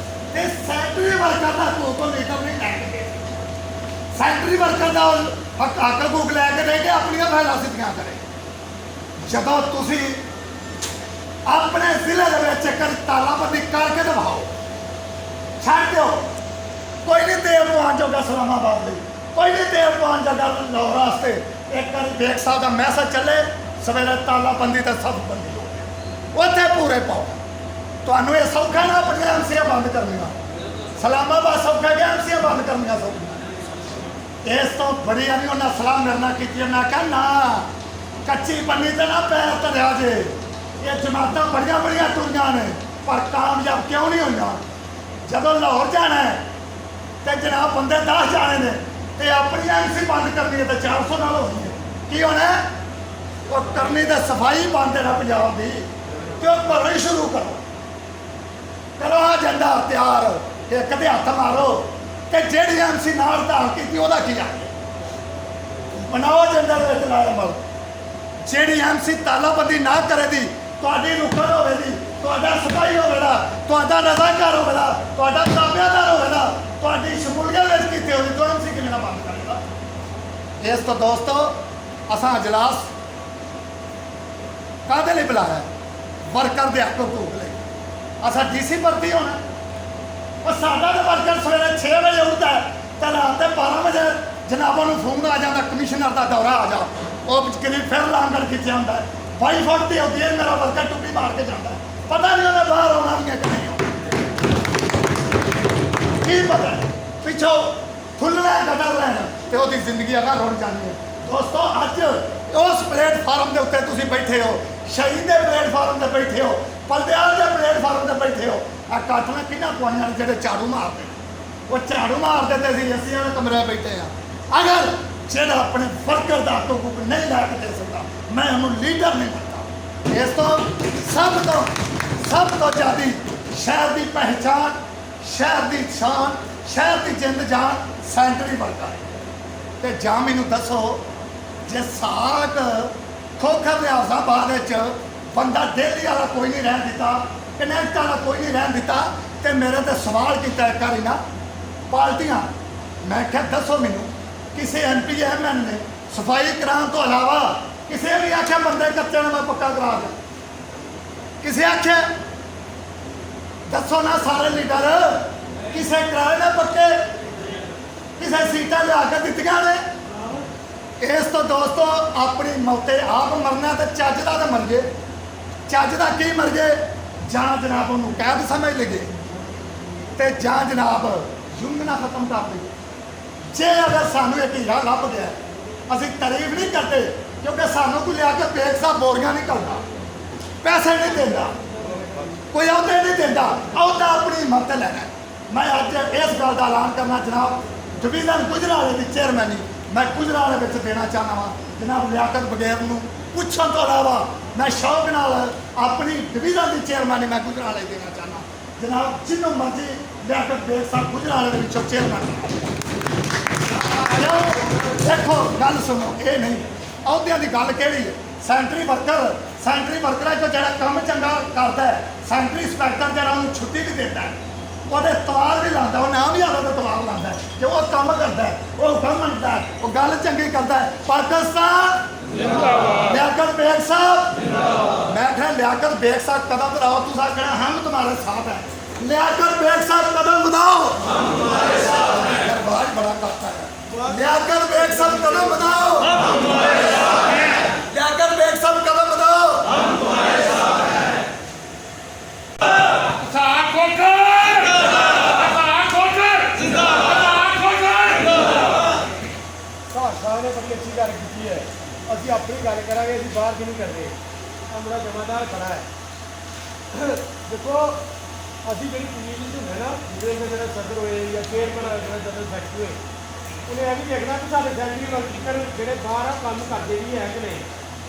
ਤੇ ਸੈਂਟਰੀ ਵਰਕਰ ਦਾ ਕੋਲ ਲੀਟਰ ਨਹੀਂ ਲੈ ਕੇ ਦੇ, ਸੈਂਟਰੀ ਵਰਕਰ ਦਾ ਹੱਕ ਭੁੱਖ ਲੈ ਕੇ ਦੇ ਕੇ ਆਪਣੀਆਂ ਫਾਈਲਾਂ ਸਿੱਧੀਆਂ ਕਰੇ। ਜਦੋਂ ਤੁਸੀਂ ਆਪਣੇ ਜ਼ਿਲ੍ਹੇ ਦੇ ਵਿੱਚ ਇੱਕ ਤਾਲਾਬੰਦੀ ਕਰਕੇ ਦਿਖਾਓ, ਛੱਡ ਦਿਓ, ਕੋਈ ਨਹੀਂ ਤੇਲ ਪਵਾਉਣ ਜੋਗਾ ਇਸਲਾਮਾਬਾਦ ਲਈ, ਕੋਈ ਨਹੀਂ ਤੇਲ ਪਵਾਉਣ ਜੋਗਾ ਲਾਹੌਰ ਵਾਸਤੇ। ਇੱਕ ਵਾਰੀ ਬੇਗ ਸਾਹਿਬ ਦਾ ਮੈਸੇਜ ਚੱਲੇ, ਸਵੇਰੇ ਤਾਲਾਬੰਦੀ ਤੇ ਸਭ ਬੰਦੀ ਹੋ ਗਈ, ਉੱਥੇ ਪੂਰੇ ਪਾਓ। ਤੁਹਾਨੂੰ ਇਹ ਸੌਖਾ ਨਾ ਆਪਣੀਆਂ ਐਮਸੀਆਂ ਬੰਦ ਕਰਨੀਆਂ, ਇਸਲਾਮਾਬਾਦ ਸੌਖਾ ਗਿਆ, ਐਮਸੀਆਂ ਬੰਦ ਕਰਨੀਆਂ ਸੌਖੀਆਂ। ਇਸ ਤੋਂ ਬੜੀ ਨਹੀਂ ਉਹਨਾਂ ਸਲਾਹ ਮੇਰੇ ਨਾਲ ਕੀਤੀ, ਮੈਂ ਕਿਹਾ ਨਾ ਕੱਚੀ ਪੰਨੀ ਤੇ ਨਾ ਪੈਰ ਧਰਿਆ ਜੇ, ਇਹ ਜਮਾਤਾਂ ਬੜੀਆਂ ਬੜੀਆਂ ਟੁਰੀਆਂ ਨੇ ਪਰ ਕਾਮਯਾਬ ਕਿਉਂ ਨਹੀਂ ਹੋਈਆਂ। ਜਦੋਂ ਲਾਹੌਰ ਜਾਣਾ ਤੇ ਜਨਾਬ ਬੰਦੇ 10 ਜਾਣੇ ਨੇ ਤੇ ਆਪਣੀ ਐਮਸੀ ਬੰਦ ਕਰਨੀ ਹੈ ਤੇ 400 ਨਾਲ ਹੋਣੀ ਹੈ, ਕੀ ਹੋਣਾ ਉਹ ਕਰਨੀ ਤੇ ਸਫਾਈ ਬੰਦ ਹੈ ਨਾ ਪੰਜਾਬ ਦੀ, ਤੇ ਉਹ ਘਰੋਂ ਹੀ ਸ਼ੁਰੂ ਕਰੋ, ਕਰੋ ਏਜੰਡਾ ਤਿਆਰ, ਇੱਕ ਦੇ ਹੱਥ ਮਾਰੋ ਤੇ ਜਿਹੜੀ ਐਮਸੀ ਨਾਲ ਧਾਰ ਕੀਤੀ ਉਹਦਾ ਕੀ ਆ ਬਣਾਓ ਏਜੰਡਾ ਦੇ ਵਿੱਚ ਲਾਇਆ ਮਲ। ਜਿਹੜੀ ਐਮਸੀ ਤਾਲਾਬੰਦੀ ਨਾ ਕਰੇ ਦੀ ਤੁਹਾਡੀ ਰੁਕਣ ਹੋਵੇਗੀ, ਤੁਹਾਡਾ ਸਫਾਈ ਹੋਵੇਗਾ, ਤੁਹਾਡਾ ਰਜ਼ਾਕਾਰ ਹੋਵੇਗਾ, ਤੁਹਾਡਾ ਤਾਬਿਆਦਾਰ ਹੋਵੇਗਾ, ਤੁਹਾਡੀ ਸ਼ਮੂਲੀਅਤ ਵਿੱਚ ਕੀਤੀ ਹੋਵੇ ਤਾਂ ਐਮਸੀ ਕਿਵੇਂ ਨਾ ਬੰਦ ਕਰੇਗਾ। ਇਸ ਤੋਂ ਦੋਸਤੋ ਅਸਾਂ ਅਜਲਾਸ ਕਾਹਦੇ ਲਈ ਬੁਲਾਇਆ, ਵਰਕਰ ਦੇ ਹੱਕ ਹਕੂਕ ਲਈ। ਅਸਾਂ ਡੀਸੀ ਭਰਤੀ ਹੋਣਾ, ਉਹ ਸਾਡਾ ਤਾਂ ਵਰਕਰ ਸਵੇਰੇ 6 ਵਜੇ ਉੱਠਦਾ ਤੇ ਰਾਤ ਦੇ 12 ਵਜੇ ਜਨਾਬਾਂ ਨੂੰ ਫੋਨ ਆ ਜਾਂਦਾ, ਕਮਿਸ਼ਨਰ ਦਾ ਦੌਰਾ ਆ ਜਾ, ਉਹ ਕਿਤੇ ਫਿਰ ਲਾਂਗੜ ਖਿੱਚਿਆ ਹੁੰਦਾ, 22 ਫੁੱਟ ਦੀ ਹੁੰਦੀ ਹੈ, ਮੇਰਾ ਵਰਕਰ ਟੁੱਟੀ ਮਾਰ ਕੇ ਜਾਂਦਾ, ਪਤਾ ਨਹੀਂ ਉਹਨੇ ਬਾਹਰ ਆਉਣਾ ਵੀ ਹੈ ਕਿ ਨਹੀਂ ਆਉਣਾ, ਕੀ ਪਤਾ ਪਿੱਛੋਂ ਖੁੱਲਣਾ ਕਦਰ ਲੈਣਾ ਤੇ ਉਹਦੀ ਜ਼ਿੰਦਗੀ ਅਗਾ ਰੁੜ ਜਾਣੀ ਹੈ। ਦੋਸਤੋ ਅੱਜ ਉਸ ਪਲੇਟਫਾਰਮ ਦੇ ਉੱਤੇ ਤੁਸੀਂ ਬੈਠੇ ਹੋ, ਸ਼ਹੀਦ ਦੇ ਪਲੇਟਫਾਰਮ ਤੇ ਬੈਠੇ ਹੋ, ਬਲਦਿਆਲ ਦੇ ਪਲੇਟਫਾਰਮ ਤੇ ਬੈਠੇ ਹੋ। ਆ ਕਾਟਣਾ ਕਿੰਨਾ ਪੁਆਈਆਂ ਨੇ ਜਿਹੜੇ ਝਾੜੂ ਮਾਰਦੇ, ਉਹ ਝਾੜੂ ਮਾਰਦੇ ਤੇ ਅਸੀਂ ਉਹਨਾਂ ਕਮਰੇ ਬੈਠੇ ਆ। ਅਗਰ ਜਿਹੜਾ ਆਪਣੇ ਵਰਕਰ ਦਾ ਹਕੂਕ ਨਹੀਂ ਲੈ ਕੇ ਦੇ ਸਕਦਾ, ਮੈਂ ਉਹਨੂੰ ਲੀਡਰ ਨਹੀਂ ਮੰਨਦਾ। ਇਸ ਤੋਂ ਸਭ ਤੋਂ ਜ਼ਿਆਦਾ ਸ਼ਹਿਰ ਦੀ ਪਹਿਚਾਣ, ਸ਼ਹਿਰ ਦੀ ਸ਼ਾਨ, ਸ਼ਹਿਰ ਦੀ ਜਿੰਦ ਜਾਨ ਸੈਂਟਰੀ ਵਰਕਰ ਹੈ। ਤੇ ਜਾਂ ਮੈਨੂੰ ਦੱਸੋ ਜੇ ਸਾਕ ਖੋਖਰ ਰਿਆਜ਼ਾਬਾਦ ਵਿੱਚ ਬੰਦਾ ਦਿੱਲੀ ਵਾਲਾ ਕੋਈ ਨਹੀਂ ਰਹਿਣ ਦਿੱਤਾ, ਕਨੈਕਟ ਵਾਲਾ ਕੋਈ ਨਹੀਂ ਰਹਿਣ ਦਿੱਤਾ, ਤੇ ਮੇਰੇ ਤੇ ਸਵਾਲ ਕੀਤਾ ਇੱਕ ਵਾਰੀ ਨਾ ਪਾਰਟੀਆਂ, ਮੈਂ ਕਿਹਾ ਦੱਸੋ ਮੈਨੂੰ ਕਿਸੇ MP MN ਨੇ ਸਫਾਈ ਕਰਾਉਣ ਤੋਂ ਇਲਾਵਾ ਕਿਸੇ ਵੀ ਆਖਿਆ ਬੰਦੇ ਕੱਚੇ ਨੂੰ ਮੈਂ ਪੱਕਾ ਕਰਾ ਦਿਆਂ, ਕਿਸੇ ਆਖਿਆ ਦੱਸੋ ਨਾ ਸਾਰੇ ਲੀਡਰ ਕਿਸੇ ਕਰਾਏ ਨਾ ਪੱਕੇ, ਕਿਸੇ ਸੀਟਾਂ ਲਿਆ ਕੇ ਦਿੱਤੀਆਂ ਨੇ। ਇਸ ਤੋਂ ਦੋਸਤੋ ਆਪਣੀ ਮੌਤੇ ਆਪ ਮਰਨਾ ਤੇ ਚੱਜ ਦਾ ਤਾਂ ਮਰ ਗਏ, ਚੱਜ ਦਾ ਕੀ ਮਰ ਗਏ, ਜਾਂ ਜਨਾਬ ਉਹਨੂੰ ਕੈਦ ਸਮਝ ਲਈਏ ਤੇ ਜਾਂ ਜਨਾਬ ਯੁੰਗਨਾ ਖਤਮ ਕਰ ਦਈਏ। ਜੇ ਅਗਰ ਸਾਨੂੰ ਇਹ ਹੀਰਾ ਲੱਭ ਗਿਆ, ਅਸੀਂ ਤਾਰੀਫ ਨਹੀਂ ਕਰਦੇ ਕਿਉਂਕਿ ਸਾਨੂੰ ਕੋਈ ਲਿਆ ਕੇ ਬੇਗ ਸਾਹਿਬ ਬੋਰੀਆਂ ਨਹੀਂ ਕਰਦਾ, ਪੈਸੇ ਨਹੀਂ ਦਿੰਦਾ, ਕੋਈ ਅਹੁਦੇ ਨਹੀਂ ਦਿੰਦਾ, ਅਹੁਦਾ ਆਪਣੀ ਹਿੰਮਤ ਤੇ ਲੈਣਾ। ਮੈਂ ਅੱਜ ਇਸ ਗੱਲ ਦਾ ਐਲਾਨ ਕਰਨਾ ਜਨਾਬ ਡਿਵੀਜ਼ਨ ਗੁਜਰਾਲੇ ਦੀ ਚੇਅਰਮੈਨੀ ਮੈਂ ਗੁਜਰਾਲੇ ਵਿੱਚ ਦੇਣਾ ਚਾਹੁੰਦਾ ਹਾਂ ਜਨਾਬ ਲਿਆਕਤ ਬਗੈਰ ਨੂੰ ਪੁੱਛਣ ਤੋਂ ਇਲਾਵਾ ਮੈਂ ਸ਼ੌਕ ਨਾਲ ਆਪਣੀ ਡਿਵੀਜ਼ਨ ਦੀ ਚੇਅਰਮੈਨੀ ਮੈਂ ਗੁਜਰਾਲੇ ਦੇਣਾ ਚਾਹੁੰਦਾ ਜਨਾਬ, ਜਿਹਨੂੰ ਮਰਜ਼ੀ ਲਿਆਕਤ ਬੇਗ ਸਾਹਿਬ ਗੁਜਰਾਲੇ ਦੇ ਵਿੱਚੋਂ ਚੇਅਰਮੈਨ। ਦੇਖੋ ਗੱਲ ਸੁਣੋ, ਇਹ ਨਹੀਂ ਅਹੁਦਿਆਂ ਦੀ ਗੱਲ ਕਿਹੜੀ ਹੈ, ਸੈਂਟਰੀ ਵਰਕਰਾਂ ਚੋਂ ਜਿਹੜਾ ਕੰਮ ਚੰਗਾ ਕਰਦਾ ਹੈ, ਸੈਂਟਰੀ ਇੰਸਪੈਕਟਰ ਜਿਹੜਾ ਉਹਨੂੰ ਛੁੱਟੀ ਵੀ ਦਿੰਦਾ ਹੈ, ਉਹਦੇ ਤਵਾਰ ਵੀ ਲਾਉਂਦਾ, ਉਹ ਨਾਮ ਵੀ ਆਦਾ ਤਾਂ ਤਵਾਰ ਲਾਉਂਦਾ ਕਿ ਉਹ ਕੰਮ ਕਰਦਾ ਹੈ, ਉਹ ਹੁਕਮ ਮੰਨਦਾ ਹੈ, ਉਹ ਗੱਲ ਚੰਗੀ ਕਰਦਾ ਹੈ। ਪਾਕਿਸਤਾਨ ਜਿੰਦਾਬਾਦ, ਲਿਆਕਤ ਬੇਗ ਸਾਹਿਬ, ਮੈਂ ਕਿਹਾ लियाकत बेग साथ कदम बढ़ाओ, तुसा कहना हम तुम्हारे साथ हैं। लियाकत बेग साथ कदम बढ़ाओ, हम तुम्हारे साथ हैं। दरबार बड़ा करता है। लियाकत बेग साथ कदम बढ़ाओ, हम तुम्हारे साथ हैं। लियाकत बेग साथ कदम बढ़ाओ, हम तुम्हारे साथ हैं। साथ खोकर साथ खोकर साथ खोकर ਸਾਹਿਬ ਨੇ ਬੜੀ ਅੱਛੀ ਗੱਲ ਕੀਤੀ ਹੈ। ਅਸੀਂ ਆਪਣੀ ਗੱਲ ਕਰਾਂਗੇ, ਅਸੀਂ ਬਾਹਰ ਦੀ ਨਹੀਂ ਕਰਦੇ। ਆ ਮੇਰਾ ਜਮਾਦਾਰ ਖੜਾ ਹੈ। ਦੇਖੋ ਅਸੀਂ ਜਿਹੜੀ ਕਮਿਊਨਿਟੀ ਹੁੰਦੇ ਨਾ, ਜਿਹਦੇ ਜਿਹੜਾ ਸਦਰ ਹੋਏ ਜਾਂ ਚੇਅਰਮੈਨ ਹੋਏ ਜਾਂ ਜਨਰਲ ਸੈਕਟਰੀ ਹੋਏ, ਉਹਨੇ ਇਹ ਵੀ ਦੇਖਣਾ ਕਿ ਸਾਡੇ ਫੈਮਿਲੀ ਵਰਕਰ ਜਿਹੜੇ ਬਾਹਰ ਆ ਕੰਮ ਕਰਦੇ ਵੀ ਹੈ ਕਿ ਨਹੀਂ।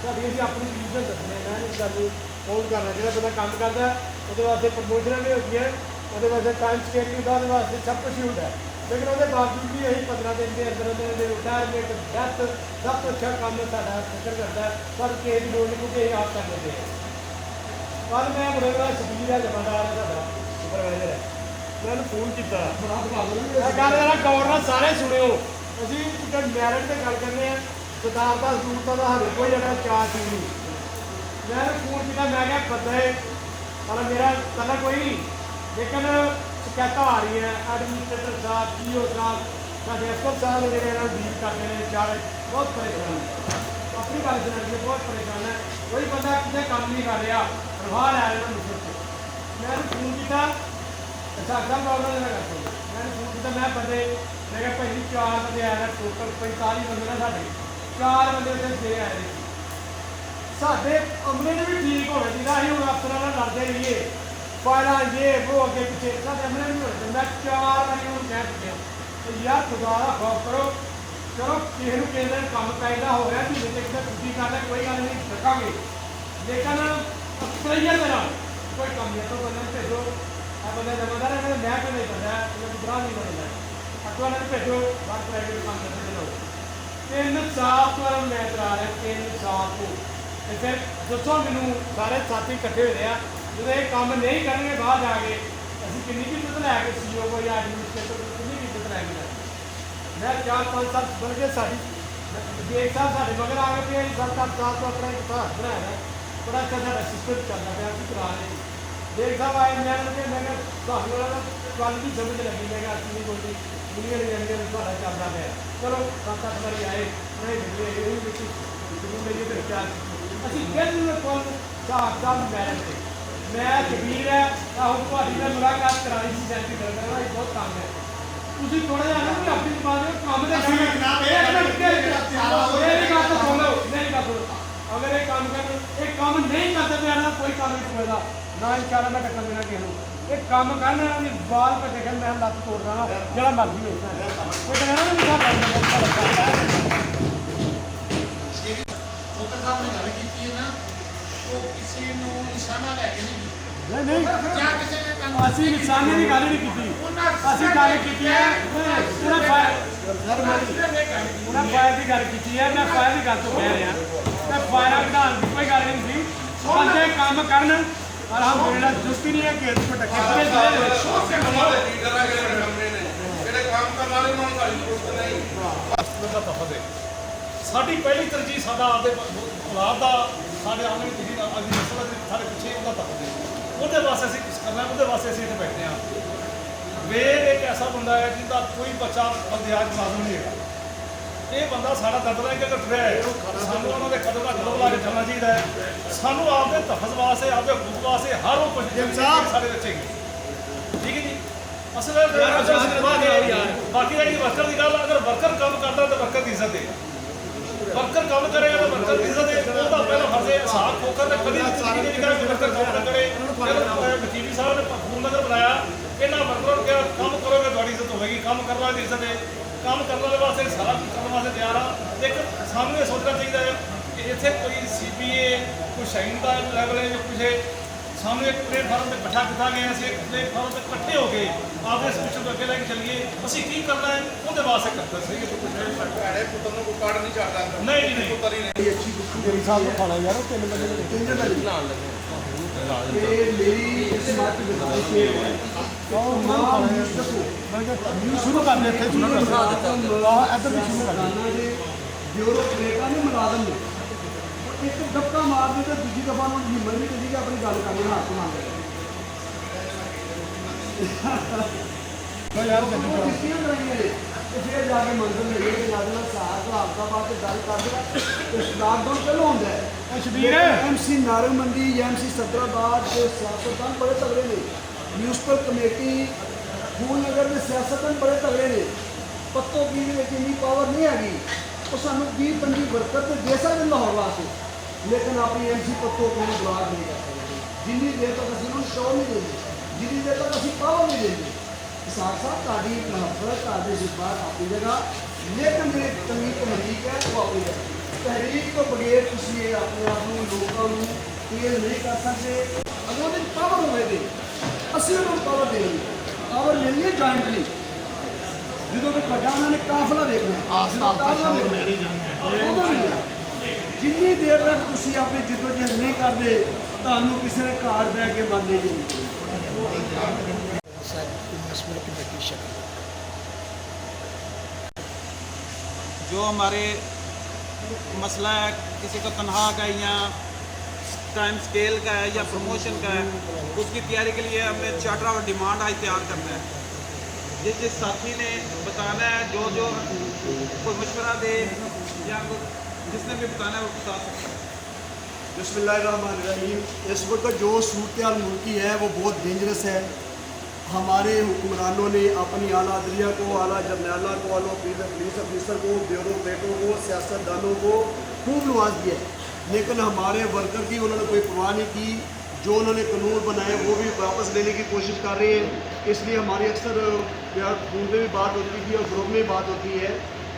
ਸਾਡੀ ਅਸੀਂ ਆਪਣੀ ਰੀਜ਼ਨ ਦੱਸਣੇ ਨਾ, ਇਸ ਗੱਲ ਨੂੰ ਹੋਲਡ ਕਰਨਾ। ਜਿਹੜਾ ਬੰਦਾ ਕੰਮ ਕਰਦਾ ਉਹਦੇ ਵਾਸਤੇ ਪ੍ਰਮੋਸ਼ਨਾਂ ਵੀ ਹੁੰਦੀਆਂ, ਉਹਦੇ ਵਾਸਤੇ ਟਾਈਮ ਸਕੇਲ ਵੀ ਹੁੰਦਾ, ਉਹਦੇ ਵਾਸਤੇ ਸਭ ਕੁਝ ਹੁੰਦਾ। ਲੇਕਿਨ ਉਹਦੇ ਬਾਵਜੂਦ ਵੀ ਅਸੀਂ 15 ਦਿਨ ਦੇ ਅੰਦਰ ਅੰਦਰ ਰਿਟਾਇਰਮੈਂਟ ਡੈਥ ਸਭ ਤੋਂ ਅੱਛਾ ਕੰਮ ਸਾਡਾ ਫਿਕਰ ਕਰਦਾ, ਪਰ ਕਿਸੇ ਦੀ ਲੋੜ ਨਹੀਂ ਕਿਉਂਕਿ ਅਸੀਂ ਆਪ ਕਰ ਲੈਂਦੇ ਹਾਂ। ਕੱਲ੍ਹ ਮੈਂ ਬੜਾ ਸ਼ਬੀਰ ਹੈ, ਜਮਾਦਾਰ ਹੈ ਸਾਡਾ ਸੁਪਰਵਾਈਜ਼ਰ ਹੈ, ਮੈਂ ਉਹਨੂੰ ਫੋਨ ਕੀਤਾ। ਮੈਂ ਗੱਲ ਜਰਾ ਗੌਰ ਨਾਲ ਸਾਰੇ ਸੁਣਿਓ। ਅਸੀਂ ਮੈਰਿਟ ਤੇ ਗੱਲ ਕਰਨੇ ਆ, ਸਰਦਾਰ ਦਾ ਸੂਰਤਾਂ ਦਾ ਸਾਡੇ ਕੋਈ ਜਿਹੜਾ ਚਾਰ ਚੀਜ਼ ਨਹੀਂ। ਮੈਂ ਉਹਨੂੰ ਫੋਨ ਕੀਤਾ, ਮੈਂ ਕਿਹਾ ਪਤਾ ਪਰ ਮੇਰਾ ਪਹਿਲਾਂ ਕੋਈ ਨਹੀਂ, ਲੇਕਿਨ ਸ਼ਿਕਾਇਤਾਂ ਆ ਰਹੀਆਂ। ਐਡਮਿਨਿਸਟ੍ਰੇਟਰ ਸਾਹਿਬ, ਪੀਓ ਸਾਹਿਬ, ਸਾਡੇ ਐਸਪੀ ਸਾਹਿਬ ਜਿਹੜੇ ਇਹਨਾਂ ਨੂੰ ਡੀਲ ਕਰਦੇ ਨੇ, ਚਾਰ ਬਹੁਤ ਪਰੇਸ਼ਾਨ ਹੈ। ਆਪਣੀ ਗੱਲ ਸੁਣਨ ਬਹੁਤ ਪਰੇਸ਼ਾਨ ਹੈ। ਕੋਈ ਬੰਦਾ ਕਿਤੇ ਕੰਮ ਨਹੀਂ ਕਰ ਰਿਹਾ, ਪ੍ਰਵਾਹ ਲੈ ਰਿਹਾ ਮੁਸਲ। ਮੈਂ ਉਹਨੂੰ ਫੋਨ ਕੀਤਾ, ਸਾਡਾ ਪ੍ਰੋਬਲਮ ਨਾ ਕਰ ਸਕਦਾ। ਮੈਂ ਉਹਨੂੰ ਫੋਨ ਕੀਤਾ, ਮੈਂ ਬੰਦੇ ਮੈਂ ਕਿਹਾ ਭਾਈ 4 ਬੰਦੇ ਆਏ ਨੇ, ਟੋਟਲ 45 ਬੰਦੇ ਨੇ ਸਾਡੇ, 4 ਬੰਦੇ ਉੱਥੇ ਸੇ ਆਏ ਨੇ। ਸਾਡੇ ਅਮਲੇ ਨੇ ਵੀ ਠੀਕ ਹੋਣਾ ਚਾਹੀਦਾ। ਅਸੀਂ ਹੁਣ ਅਫਸਰਾਂ ਨਾਲ ਲੜਦੇ ਰਹੀਏ, ਫਾਇਦਾ ਇਹ ਉਹ ਅੱਗੇ ਪਿੱਛੇ, ਸਾਡੇ ਅਮਲੇ ਵੀ ਹੋਣਾ ਚਾਹੀਦਾ। 4 ਵਾਰੀ ਹੁਣ ਕਹਿ ਚੁੱਕਿਆ ਯਾਰ ਖੁਦਾ ਦਾ ਖੌਫ ਕਰੋ। ਚਲੋ ਕਿਸੇ ਨੂੰ ਕਿਸੇ ਦਿਨ ਕੰਮ ਪੈਦਾ ਹੋ ਰਿਹਾ, ਮਹੀਨੇ ਤੇ ਕਿਤੇ ਛੁੱਟੀ ਕਰਦਾ, ਕੋਈ ਗੱਲ ਨਹੀਂ ਰੱਖਾਂਗੇ, ਲੇਕਿਨ ਅਕਸਰੀਅਤ ਦੇ ਨਾਲ ਕੋਈ ਕੰਮ ਨਹੀਂ। ਤਾਂ ਬੰਦੇ ਨੂੰ ਭੇਜੋ, ਆ ਬੰਦਾ ਜਮਾਦਾਰ ਹੈ, ਮੈਂ ਕੋਈ ਨਹੀਂ ਕਰਦਾ, ਇਹ ਬੁਰਾ ਨਹੀਂ ਬਣਦਾ। ਅੱਠਵਾਂ ਨੂੰ ਭੇਜੋ, ਬਾਹਰ ਪ੍ਰਾਈਵੇਟ ਕੰਮ ਕਰਦੇ ਰਹੋ। 3 ਸਾਲ ਤੋਂ ਮੈਂ ਕਰਾ ਰਿਹਾ, 3 ਸਾਲ ਤੋਂ। ਤੇ ਫਿਰ ਦੱਸੋ ਮੈਨੂੰ, ਸਾਰੇ ਸਾਥੀ ਇਕੱਠੇ ਹੋਏ ਆ, ਜਦੋਂ ਇਹ ਕੰਮ ਨਹੀਂ ਕਰਨਗੇ ਬਾਹਰ ਜਾ ਕੇ, ਅਸੀਂ ਕਿੰਨੀ ਕੀ ਇੱਜ਼ਤ ਲੈ ਕੇ ਸੀਓ ਕੋਈ ਐਡਮਿਨਿਸਟ੍ਰੇਟਰ ਨੂੰ ਕਿੰਨੀ ਕੀ ਇੱਜ਼ਤ ਲੈ ਕੇ ਜਾਣੀ। ਮੈਂ 4-5 ਸਾਲ ਬਲਕਿ ਸਾਡੀ ਦੇਖ ਸਾਹਿਬ ਸਾਡੇ ਮਗਰ ਆ ਗਏ ਕਿ 7-8 ਸਾਲ ਤੋਂ ਆਪਣਾ ਇੱਕ ਘਰ ਬਣਾਇਆ, ਬੜਾ ਅੱਛਾ ਸਾਡਾ ਸਿਸਟਮ ਚੱਲਦਾ ਪਿਆ, ਅਸੀਂ ਕਰਾ ਰਹੇ। ਦੇਖ ਸਾਹਿਬ ਆਏ, ਮੈਂ ਕਿਹਾ ਤੁਹਾਨੂੰ ਉਹਨਾਂ ਗੱਲ ਦੀ ਸਮਝ ਲੱਗੀ। ਮੈਂ ਕਿਹਾ ਅਸੀਂ ਨਹੀਂ ਕੋਈ ਦੁਨੀਆ ਦੇ ਅੰਦਰ ਤੁਹਾਡਾ ਚੱਲਦਾ ਪਿਆ। ਚਲੋ 7-8 ਵਾਰੀ ਆਏ, ਨਹੀਂ ਮਿਲੇ, ਇਹ ਵੀ ਜ਼ਰੂਰ ਮੇਰੀ ਤੇ ਚਾਰ ਅਸੀਂ ਬਿਲਕੁਲ ਸਾਡਾ ਮੈਰਿਟ ਤੇ ਮੈਂ ਸ਼ਬੀਰ ਹੈ। ਆਹੋ ਤੁਹਾਡੀ ਨਾਲ ਮੁਲਾਕਾਤ ਕਰਾਈ ਸੀ, ਸੈਲਫੀ ਕਰਨਾ ਇਹ ਬਹੁਤ ਕੰਮ ਹੈ। ਤੁਸੀਂ ਥੋੜਾ ਜਿਹਾ ਨਾ ਵੀ ਆਪਣੀ ਜ਼ਬਾਨ ਦੇ ਕੰਮ ਦੇ ਮੇਰੀ ਗੱਲ ਤਾਂ ਸੁਣ ਲਓ, ਮੇਰੀ ਗੱਲ ਸੁਣੋ। ਅਗਰ ਇਹ ਕੰਮ ਕਰਨ, ਇਹ ਕੰਮ ਨਹੀਂ ਕਰਦੇ ਪਿਆ ਨਾ, ਕੋਈ ਕੰਮ ਨਹੀਂ ਹੋਏਗਾ ਨਾ। ਇਨਸ਼ਾਅੱਲਾ ਮੈਂ ਟੱਕਰ ਦੇਣਾ ਕਿਸੇ ਨੂੰ। ਇਹ ਕੰਮ ਕਰਨਾ ਵੀ ਬਾਲ ਪੱਟੇ ਕੇ ਮੈਂ ਲੱਤ ਤੋੜ ਦੇਣਾ, ਜਿਹੜਾ ਮਰਜ਼ੀ ਹੋਵੇ। ਕੋਈ ਕਹਿੰਦਾ ਨਾ ਵੀ ਸਾਡਾ ਸਾਹਿਬ ਨੇ ਗੱਲ ਕੀਤੀ ਹੈ ਨਾ, ਉਹ ਕਿਸੇ ਨੂੰ ਨਿਸ਼ਾਨਾ ਲੈ ਕੇ ਨਹੀਂ ਨਹੀਂ ਜਾਂ ਕਿਸੇ ਨੇ ਕੰਮ ਅਸੀਂ ਨਿਸ਼ਾਨੇ ਦੀ ਗੱਲ ਨਹੀਂ ਕੀਤੀ, ਅਸੀਂ ਗੱਲ ਕੀਤੀ ਹੈ ਉਹਨਾਂ ਫਾਇਰ ਦੀ ਗੱਲ ਕੀਤੀ ਹੈ। ਮੈਂ ਫਾਇਰ ਦੀ ਗੱਲ ਤੋਂ ਕਹਿ ਰਿਹਾ, ਮੈਂ ਫਾਇਰ ਵਿਧਾਨ ਦੀ ਕੋਈ ਗੱਲ ਨਹੀਂ ਸੀ। ਬੰਦੇ ਕੰਮ ਕਰਨ, ਅਲਹਮਦੁਲਿਲਾ ਜੁਸਤੀ ਨਹੀਂ ਹੈ ਕਿ ਇਸ ਕੋ ਟੱਕੇ ਪੂਰੇ ਜ਼ਿਲ੍ਹੇ ਦੇ ਵਿੱਚ ਜਿਹੜੇ ਕੰਮ ਕਰਨ ਵਾਲੇ ਉਹਨਾਂ ਨੂੰ ਸਾਡੀ ਜ਼ਰੂਰਤ ਨਹੀਂ। ਸਾਡੀ ਪਹਿਲੀ ਤਰਜੀਹ ਸਾਡਾ ਆਪਦੇ ਔਲਾਦ ਦਾ, ਸਾਡੇ ਆਉਣ ਵਾਲੀ ਪੀੜ੍ਹੀ ਦਾ, ਅੱਜ ਨਸਲ ਦੇ ਸਾਡੇ ਪਿੱਛੇ ਉਹਦਾ ਤੱਕਦੇ, ਉਹਦੇ ਵਾਸਤੇ ਅਸੀਂ ਕੁਛ ਕਰਨਾ, ਉਹਦੇ ਵਾਸਤੇ ਅਸੀਂ ਇੱਥੇ ਬੈਠੇ ਹਾਂ। ਵੇਰ ਇੱਕ ਐਸਾ ਬੰਦਾ ਹੈ ਜਿਹਦਾ ਕੋਈ ਬੱਚਾ ਬੰਦਿਆਜ ਮਾਜ਼ੂਮ ਨਹੀਂ ਹੈਗਾ। ਇਹ ਬੰਦਾ ਸਾਡਾ ਦਰਦ ਲੈ ਕੇ ਟੁੱਟਿਆ ਹੈ। ਸਾਨੂੰ ਉਹਨਾਂ ਦੇ ਕਦਮ ਨਾਲ ਕਦਮ ਲਾ ਕੇ ਚੱਲਣਾ ਚਾਹੀਦਾ ਹੈ। ਸਾਨੂੰ ਆਪਦੇ ਤਹਫ਼ੁਜ਼ ਵਾਸਤੇ, ਆਪਦੇ ਹਕੂਕ ਵਾਸਤੇ ਹਰ ਉਹ ਕੁਝ ਸਾਡੇ ਵਿੱਚ ਹੈਗੀ। ਠੀਕ ਹੈ ਜੀ। ਅਸਲ ਬਾਕੀ ਜਿਹੜੀ ਵਰਕਰ ਦੀ ਗੱਲ, ਅਗਰ ਵਰਕਰ ਕੰਮ ਕਰਦਾ ਤਾਂ ਵਰਕਰ ਦੀ ਇੱਜ਼ਤ ਹੈ। ਵਰਕਰ ਕੰਮ ਕਰੇਗਾ ਤਾਂ ਵਰਕਰ ਦੀ ਇੱਜ਼ਤ ਹੈ। ਉਹਦਾ ਪਹਿਲਾਂ ਫਰਜ਼ ਹੈ ਸਾਖ ਖੋਕਰ ਨੇ ਕਦੀ ਨਹੀਂ ਕਿਹਾ ਕਿ ਵਰਕਰ ਕੰਮ ਨਾ ਕਰੇ। ਵਕੀਲੀ ਸਾਹਿਬ ਨੇ ਫੋਨ ਨਜ਼ਰ ਬਣਾਇਆ, ਇਹਨਾਂ ਵਰਕਰਾਂ ਨੂੰ ਕਿਹਾ ਕੰਮ ਕਰੋਗੇ ਤੁਹਾਡੀ ਇੱਜ਼ਤ ਹੋਵੇਗੀ, ਕੰਮ ਕਰਨ ਵਾਲੇ ਦੀ ਇੱਜ਼ਤ ਹੈ। ਕੰਮ ਕਰਨ ਵਾਲੇ ਵਾਸਤੇ ਸਾਰਾ ਕੁਝ ਕਰਨ ਵਾਸਤੇ ਤਿਆਰ ਆ। ਲੇਕਿਨ ਸਾਨੂੰ ਇਹ ਸੋਚਣਾ ਚਾਹੀਦਾ ਹੈ ਕਿ ਇੱਥੇ ਕੋਈ CPA, ਕੋਈ ਸ਼ਾਈਨ ਦਾ ਲੈਵਲ ਹੈ ਜਾਂ ਕੁਛ ਹੈ। ਸਾਨੂੰ ਇੱਕ ਪਲੇਟਫਾਰਮ ਤੇ ਇਕੱਠਾ ਕੀਤਾ ਗਿਆ, ਅਸੀਂ ਇੱਕ ਪਲੇਟਫਾਰਮ ਤੇ ਇਕੱਠੇ ਹੋ ਕੇ ਆਪਦੇ ਸੋਚਣ ਅੱਗੇ ਲੈ ਕੇ ਚੱਲੀਏ। ਅਸੀਂ ਕੀ ਕਰਨਾ ਹੈ ਉਹਦੇ ਵਾਸਤੇ ਕਰਦਾ ਸਹੀ ਭੈੜੇ ਪੁੱਤਰ ਨੂੰ ਕੋਈ ਕਾੜ ਨਹੀਂ ਚੜਦਾ। ਨਹੀਂ ਜੀ ਨਹੀਂ। ਪੁੱਤਰ ਹੀ ਨਹੀਂ। ਬੜੀ ਅੱਛੀ ਗੁੱਸੀ ਮੇਰੀ ਸਾਹਿਬ ਨੂੰ ਖਾਣਾ ਯਾਰ, 3 ਬੰਦੇ ਨੇ 3 ਦਾ ਲਾਣ ਲੱਗੇ। ਮੇਰੀ ਇਸ ਮਾਤ ਦੀ ਗੁਜ਼ਾਰਿਸ਼ ਹੈ ਸ਼ੁਰੂ ਕਰ ਲਿਆ, ਇੱਥੇ ਸ਼ੁਰੂ ਕਰ ਦਿੱਤਾ, ਇੱਧਰ ਵੀ ਸ਼ੁਰੂ ਕਰ ਦਿੱਤਾ। ਬਿਊਰੋਕਰੇਟਾਂ ਨੇ ਮੁਲਾਜ਼ਮ ਨੇ ਇੱਕ ਧੱਕਾ ਮਾਰਦੇ ਤੇ ਦੂਜੀ दफ़ा उन्होंने हिम्मत नहीं दी कि अपनी गल करने हाथ मंग रहे फिर जाके मंजिल मिली कि नाज़िम साहब तो अहमदाबाद से गल कर दिया लॉकडाउन चलो होंगे MC नारंग मंडी या MC सदराबाद के सियासतदान बड़े तगड़े ने, म्यूनसिपल कमेटी फूल नगर के सियासतदान बड़े तगड़े ने, पत्तों की इतनी पावर नहीं हैगी तो सानू 20-25 वर्कर तो दे सकते लाहौर वास्ते, लेकिन अपनी MC पत्तों को ब्लॉक नहीं कर सकते जिन्नी देर तक असं उन्होंने शो नहीं देंगे, जिन्नी देर तक असं पावर नहीं देंगे। साथ साथ ताड़ी मुहब्बत ताड़ी जज्बात अपनी जगह, लेकिन मेरी तमीज तहरीक है वो अपनी जगह। तहरीक तो बगैर किसी अपने आप लोगों को तेज नहीं कर सकते, अगर वो पावर होए थे असं उन्होंने पावर देनी, पावर लेनी है जॉइंटली जो कि कटा उन्होंने काफिला देखना जिन्नी देर तक तुम अपनी जिदोजहद नहीं करते तू किसी ने घर बह के बंद नहीं देनी। जो हमारे मसला है किसी को तनख्वाह का या टाइम स्केल का है या प्रमोशन का है, उसकी तैयारी के लिए हमें चार्टर और डिमांड आज तैयार करना है। जिस साथी ने बताना है जो कोई मशवरा दे या जिसने भी बताना है वो बता सकता है। बिस्मिल्लाहिर्रहमानिर्रहीम। इस वक्त जो सूरत मुल्की है वो बहुत डेंजरस है। हमारे हुक्मरानों ने अपनी आला अदलिया को, आला जरनैला को, आला पुलिस अफिसर को, ब्यूरोक्रेटों को, सियासतदानों को खूब नवाज दिया है, लेकिन हमारे वर्कर की उन्होंने कोई परवाह नहीं की। जो उन्होंने कानून बनाए वो भी वापस लेने की कोशिश कर रहे हैं। इसलिए हमारी अक्सर फोन में भी बात होती थी और ग्रुप में बात होती है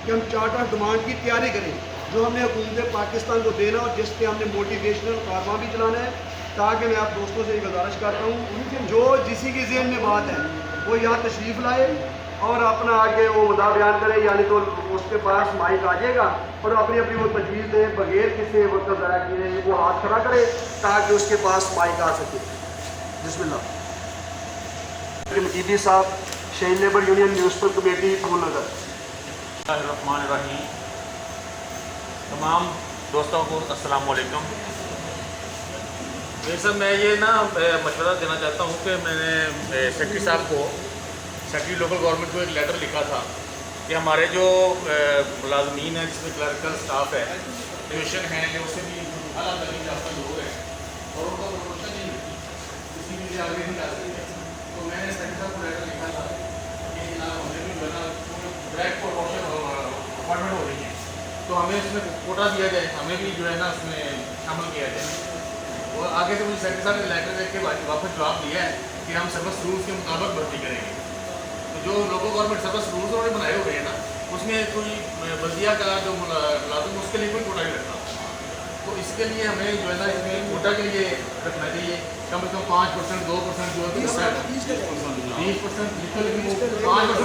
कि हम चार्ट ऑफ डिमांड की तैयारी करें जो हमने हुकूमत पाकिस्तान को देना और जिस पे हमने मोटिवेशनल कारवां भी चलाना है। ताकि मैं आप दोस्तों से गुजारिश करता हूँ जो जिसी के ज़हन में बात है वो यहाँ तशरीफ़ लाए और अपना आगे वो मुद्दा बयान करे, यानी तो उसके पास माइक आ जाएगा और अपनी अपनी वो तजवीज़ दे बगैर किसी वक्त ज़रा किए वो हाथ खड़ा करे ताकि उसके पास माइक आ सके। बिस्मिल्लाह। मजीदी साहब, शहीद labour union municipal committee Phoolnagar. रहमानिर्रहीम। तमाम दोस्तों को अस्सलाम वालेकुम। सर मैं ये मशवरा देना चाहता हूँ कि मैंने सेक्रेटरी साहब को, सेक्रेटरी लोकल गवर्नमेंट को एक लेटर लिखा था कि हमारे जो मुलाजमीन हैं जिसमें क्लर्कल स्टाफ है, ट्यूशन है या उससे भी अला तलीम याफ्ता लोग हैं और उनको प्रमोशन नहीं मिलती, किसी भी आगे नहीं जा सकते। तो मैंने सेक्रेटरी साहब को लेटर लिखा था कि जनाब हमें भी डायरेक्ट प्रमोशन अपॉइंटमेंट हो रही है तो हमें इसमें कोटा दिया जाए, हमें भी जो है ना उसमें शामिल किया जाए। और आगे से मुझे सेक्रेटरी साहब ने लेटर देख के वापस जवाब दिया है कि हम सर्विस रूल्स के मुताबिक भर्ती करेंगे। तो जो लोकल गवर्नमेंट सर्विस रूल्स उन्होंने बनाए हुए हैं ना, उसमें कोई बल्दिया का जो मुलाजिम उसके लिए कोई कोटा नहीं रखना। तो इसके लिए हमें जो है ना इसमें कोटा के लिए रखना चाहिए कम से कम 5%, 2% जो है 20% 5%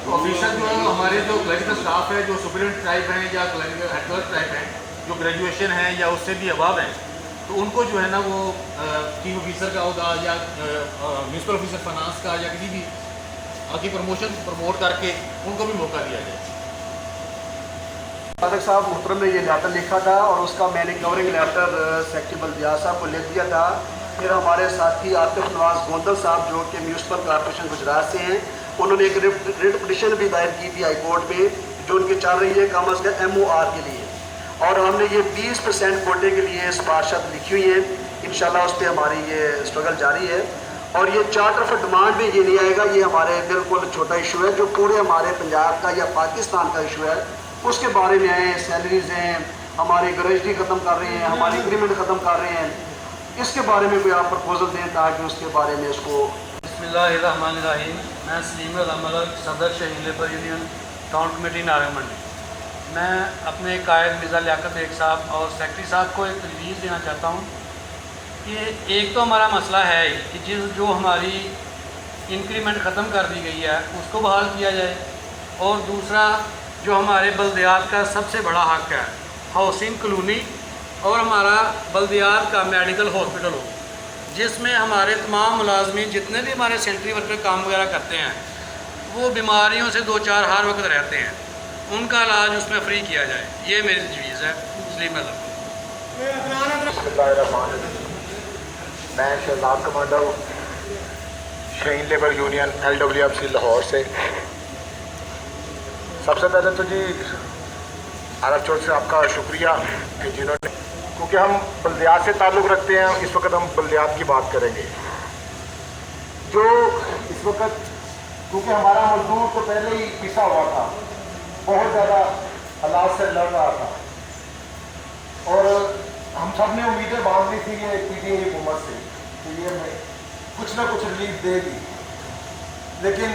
तो ऑफिसर जो है ऑफिसर जो क्लरिकल स्टाफ है, जो सुपरिटेंडेंट टाइप हैं या क्लरिकल हेड क्लर्क टाइप हैं, जो ग्रेजुएशन है या उससे भी अबाव हैं, तो उनको जो है ना वो चीफ ऑफिसर का होगा या म्यूनसिपल ऑफिसर फाइनेंस का या किसी भी आगे प्रमोट करके उनको भी मौका दिया जाए। फादक साहब मुहतरम ने ये लेटर लिखा था और उसका मैंने कवरिंग लेटर सेक्रेटरी बल्दिया साहब को लिख दिया था। फिर हमारे साथी आतिफ नवाज गोंदल साहब जो कि म्यूनसिपल कॉर्पोरेशन गुजरात से हैं, उन्होंने एक रिट पिटिशन भी दायर की थी हाई कोर्ट में जो उनकी चल रही है कम अज़ कम MOR के लिए, और हमने ये 20% कोटे के लिए सिफारिशात लिखी हुई है। इंशाल्लाह उस पर हमारी ये स्ट्रगल जारी है। और ये चार्टर ऑफ डिमांड में ये नहीं आएगा, ये हमारे बिल्कुल छोटा इशू है जो पूरे हमारे पंजाब का या पाकिस्तान का इशू है। उसके बारे में आए, सैलरीज हैं, हमारी ग्रेजुटी ख़त्म कर रहे हैं, हमारी एग्रीमेंट ख़त्म कर रहे हैं, इसके बारे में कोई आप प्रपोजल दें ताकि उसके बारे में इसको। बिस्मिल्लाहिर्रहमानिर्रहीम। मैं सलीम अहमद, सदर शहीद labour union town committee Narang Mandi. मैं अपने कायद मिर्ज़ा लियाकत बेग साहब और सेक्रेटरी साहब को एक तजवीज़ देना चाहता हूँ कि एक तो हमारा मसला है कि जो हमारी इंक्रीमेंट ख़त्म कर दी गई है उसको बहाल किया जाए, और दूसरा जो हमारे बल्दियात का सबसे बड़ा हक़ है हाउसिंग कॉलोनी और हमारा बल्दियात का मेडिकल हॉस्पिटल हो, जिसमें हमारे तमाम मुलाजमीन जितने भी हमारे सेंट्री वर्कर काम वगैरह करते हैं वो बीमारियों से 2-4 हर वक्त रहते हैं, उनका इलाज उसमें फ्री किया जाए। ये मेरी तजवीज़ है। सलीम अहमद। میں Shahzad commander شہین labour union LWMC Lahore سے. سب سے پہلے تو جی عرب چوٹ سے آپ کا شکریہ کہ جنہوں نے, کیونکہ ہم بلدیات سے تعلق رکھتے ہیں, اس وقت ہم بلدیات کی بات کریں گے. جو اس وقت کیونکہ ہمارا مزدور تو پہلے ہی پسا ہوا تھا, بہت زیادہ حالات سے لڑ رہا تھا, اور ہم سب نے امیدیں باندھ لی تھی یہ PTI حکومت سے کہ یہ ہمیں کچھ نہ کچھ ریلیف دے گی, لیکن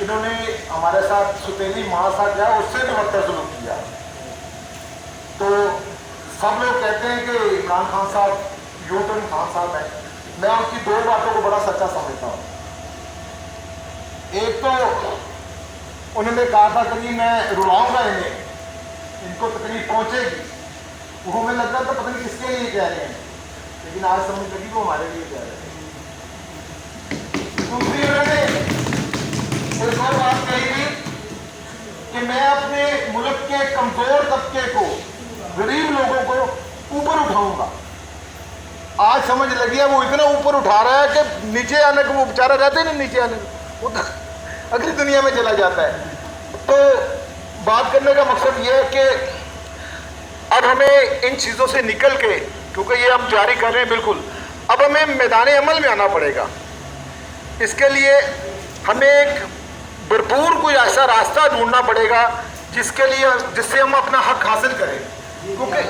انہوں نے ہمارے ساتھ ستیلی ماں سا کیا, اس سے بھی بدتر سلوک کیا. تو سب لوگ کہتے ہیں کہ عمران خان صاحب یوٹرن خان صاحب ہیں. میں ان کی دو باتوں کو بڑا سچا سمجھتا ہوں. ایک تو انہوں نے کہا تھا کہ میں رلاؤں گا انہیں, ان کو تکلیف پہنچے گی. وہ ہمیں لگتا تھا پتہ نہیں کس کے لیے کہہ رہے ہیں, لیکن آج سمجھ لگی وہ ہمارے لیے کہہ رہے ہیں. دوسری انہوں نے ایک اور بات کہی تھی کہ میں اپنے ملک کے کمزور طبقے کو, غریب لوگوں کو اوپر اٹھاؤں گا. آج سمجھ لگی ہے وہ اتنا اوپر اٹھا رہا ہے کہ نیچے آنے کو وہ بیچارہ رہتے نہیں, نیچے آنے کو وہ اگلی دنیا میں چلا جاتا ہے. تو بات کرنے کا مقصد یہ ہے کہ اب ہمیں ان چیزوں سے نکل کے, کیونکہ یہ ہم جاری کر رہے ہیں بالکل, اب ہمیں میدان عمل میں آنا پڑے گا. اس کے لیے ہمیں ایک بھرپور کوئی ایسا راستہ ڈھونڈنا پڑے گا جس سے ہم اپنا حق حاصل کریں. کیونکہ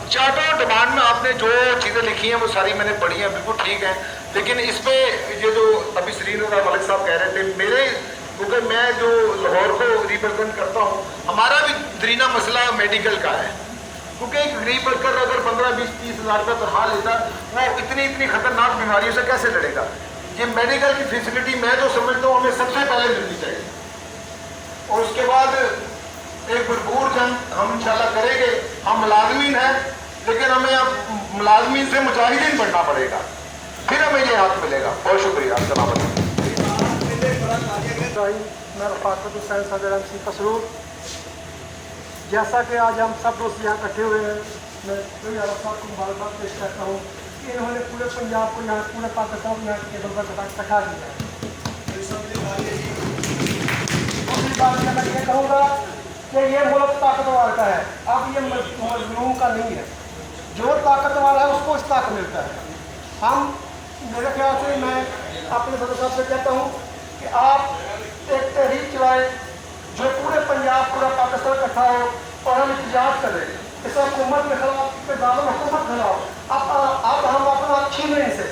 چارٹر ڈیمانڈ میں آپ نے جو چیزیں لکھی ہیں وہ ساری میں نے پڑھی ہیں, بالکل ٹھیک ہیں, لیکن اس پہ یہ جو ابھی سرینگر ملک صاحب کہہ رہے تھے, میرے کیونکہ میں جو لاہور کو ریپرزینٹ کرتا ہوں, ہمارا بھی درینا مسئلہ میڈیکل کا ہے. کیونکہ ایک غریب ورکر اگر 15-20-30 ہزار روپے تنخواہ لیتا, وہ اتنی خطرناک بیماریوں سے کیسے لڑے گا. یہ میڈیکل کی فیسلٹی میں تو سمجھتا ہوں ہمیں سب سے پہلے ملنی چاہیے, اور اس کے بعد ایک بھرپور جنگ ہم انشاءاللہ کریں گے. ہم ملازمین ہیں, لیکن ہمیں اب ملازمین سے مجاہدین بننا پڑے گا, پھر ہمیں یہ حق ملے گا. بہت شکریہ. السلام علیکم. میں رفاقت حسین صدر MC قصرور. جیسا کہ آج ہم سب دوست یہاں اکٹھے ہوئے ہیں, میں کوئی عرب صاحب کو مبارکباد پیش کرتا ہوں کہ انہوں نے پورے پنجاب کو, یہاں پورے پاکستان کو یہاں کے ٹیبل پر اکٹھا کیا ہے. دوسری بات میں یہ کہوں گا کہ یہ ملک طاقتور کا ہے, اب یہ مظلوم کا نہیں ہے. جو طاقتور ہے اس کو استحق ملتا ہے. ہم میرے خیال سے میں اپنے صدر صاحب سے کہتا ہوں کہ آپ ایک تحریک چلائیں جو پورے پنجاب, پورا پاکستان اکٹھا ہو, اور ہم احتجاج کریں اس حکومت کے خلاف, دارال حکومت کے خلاف. اب ہم اپنا چھین رہے ہیں,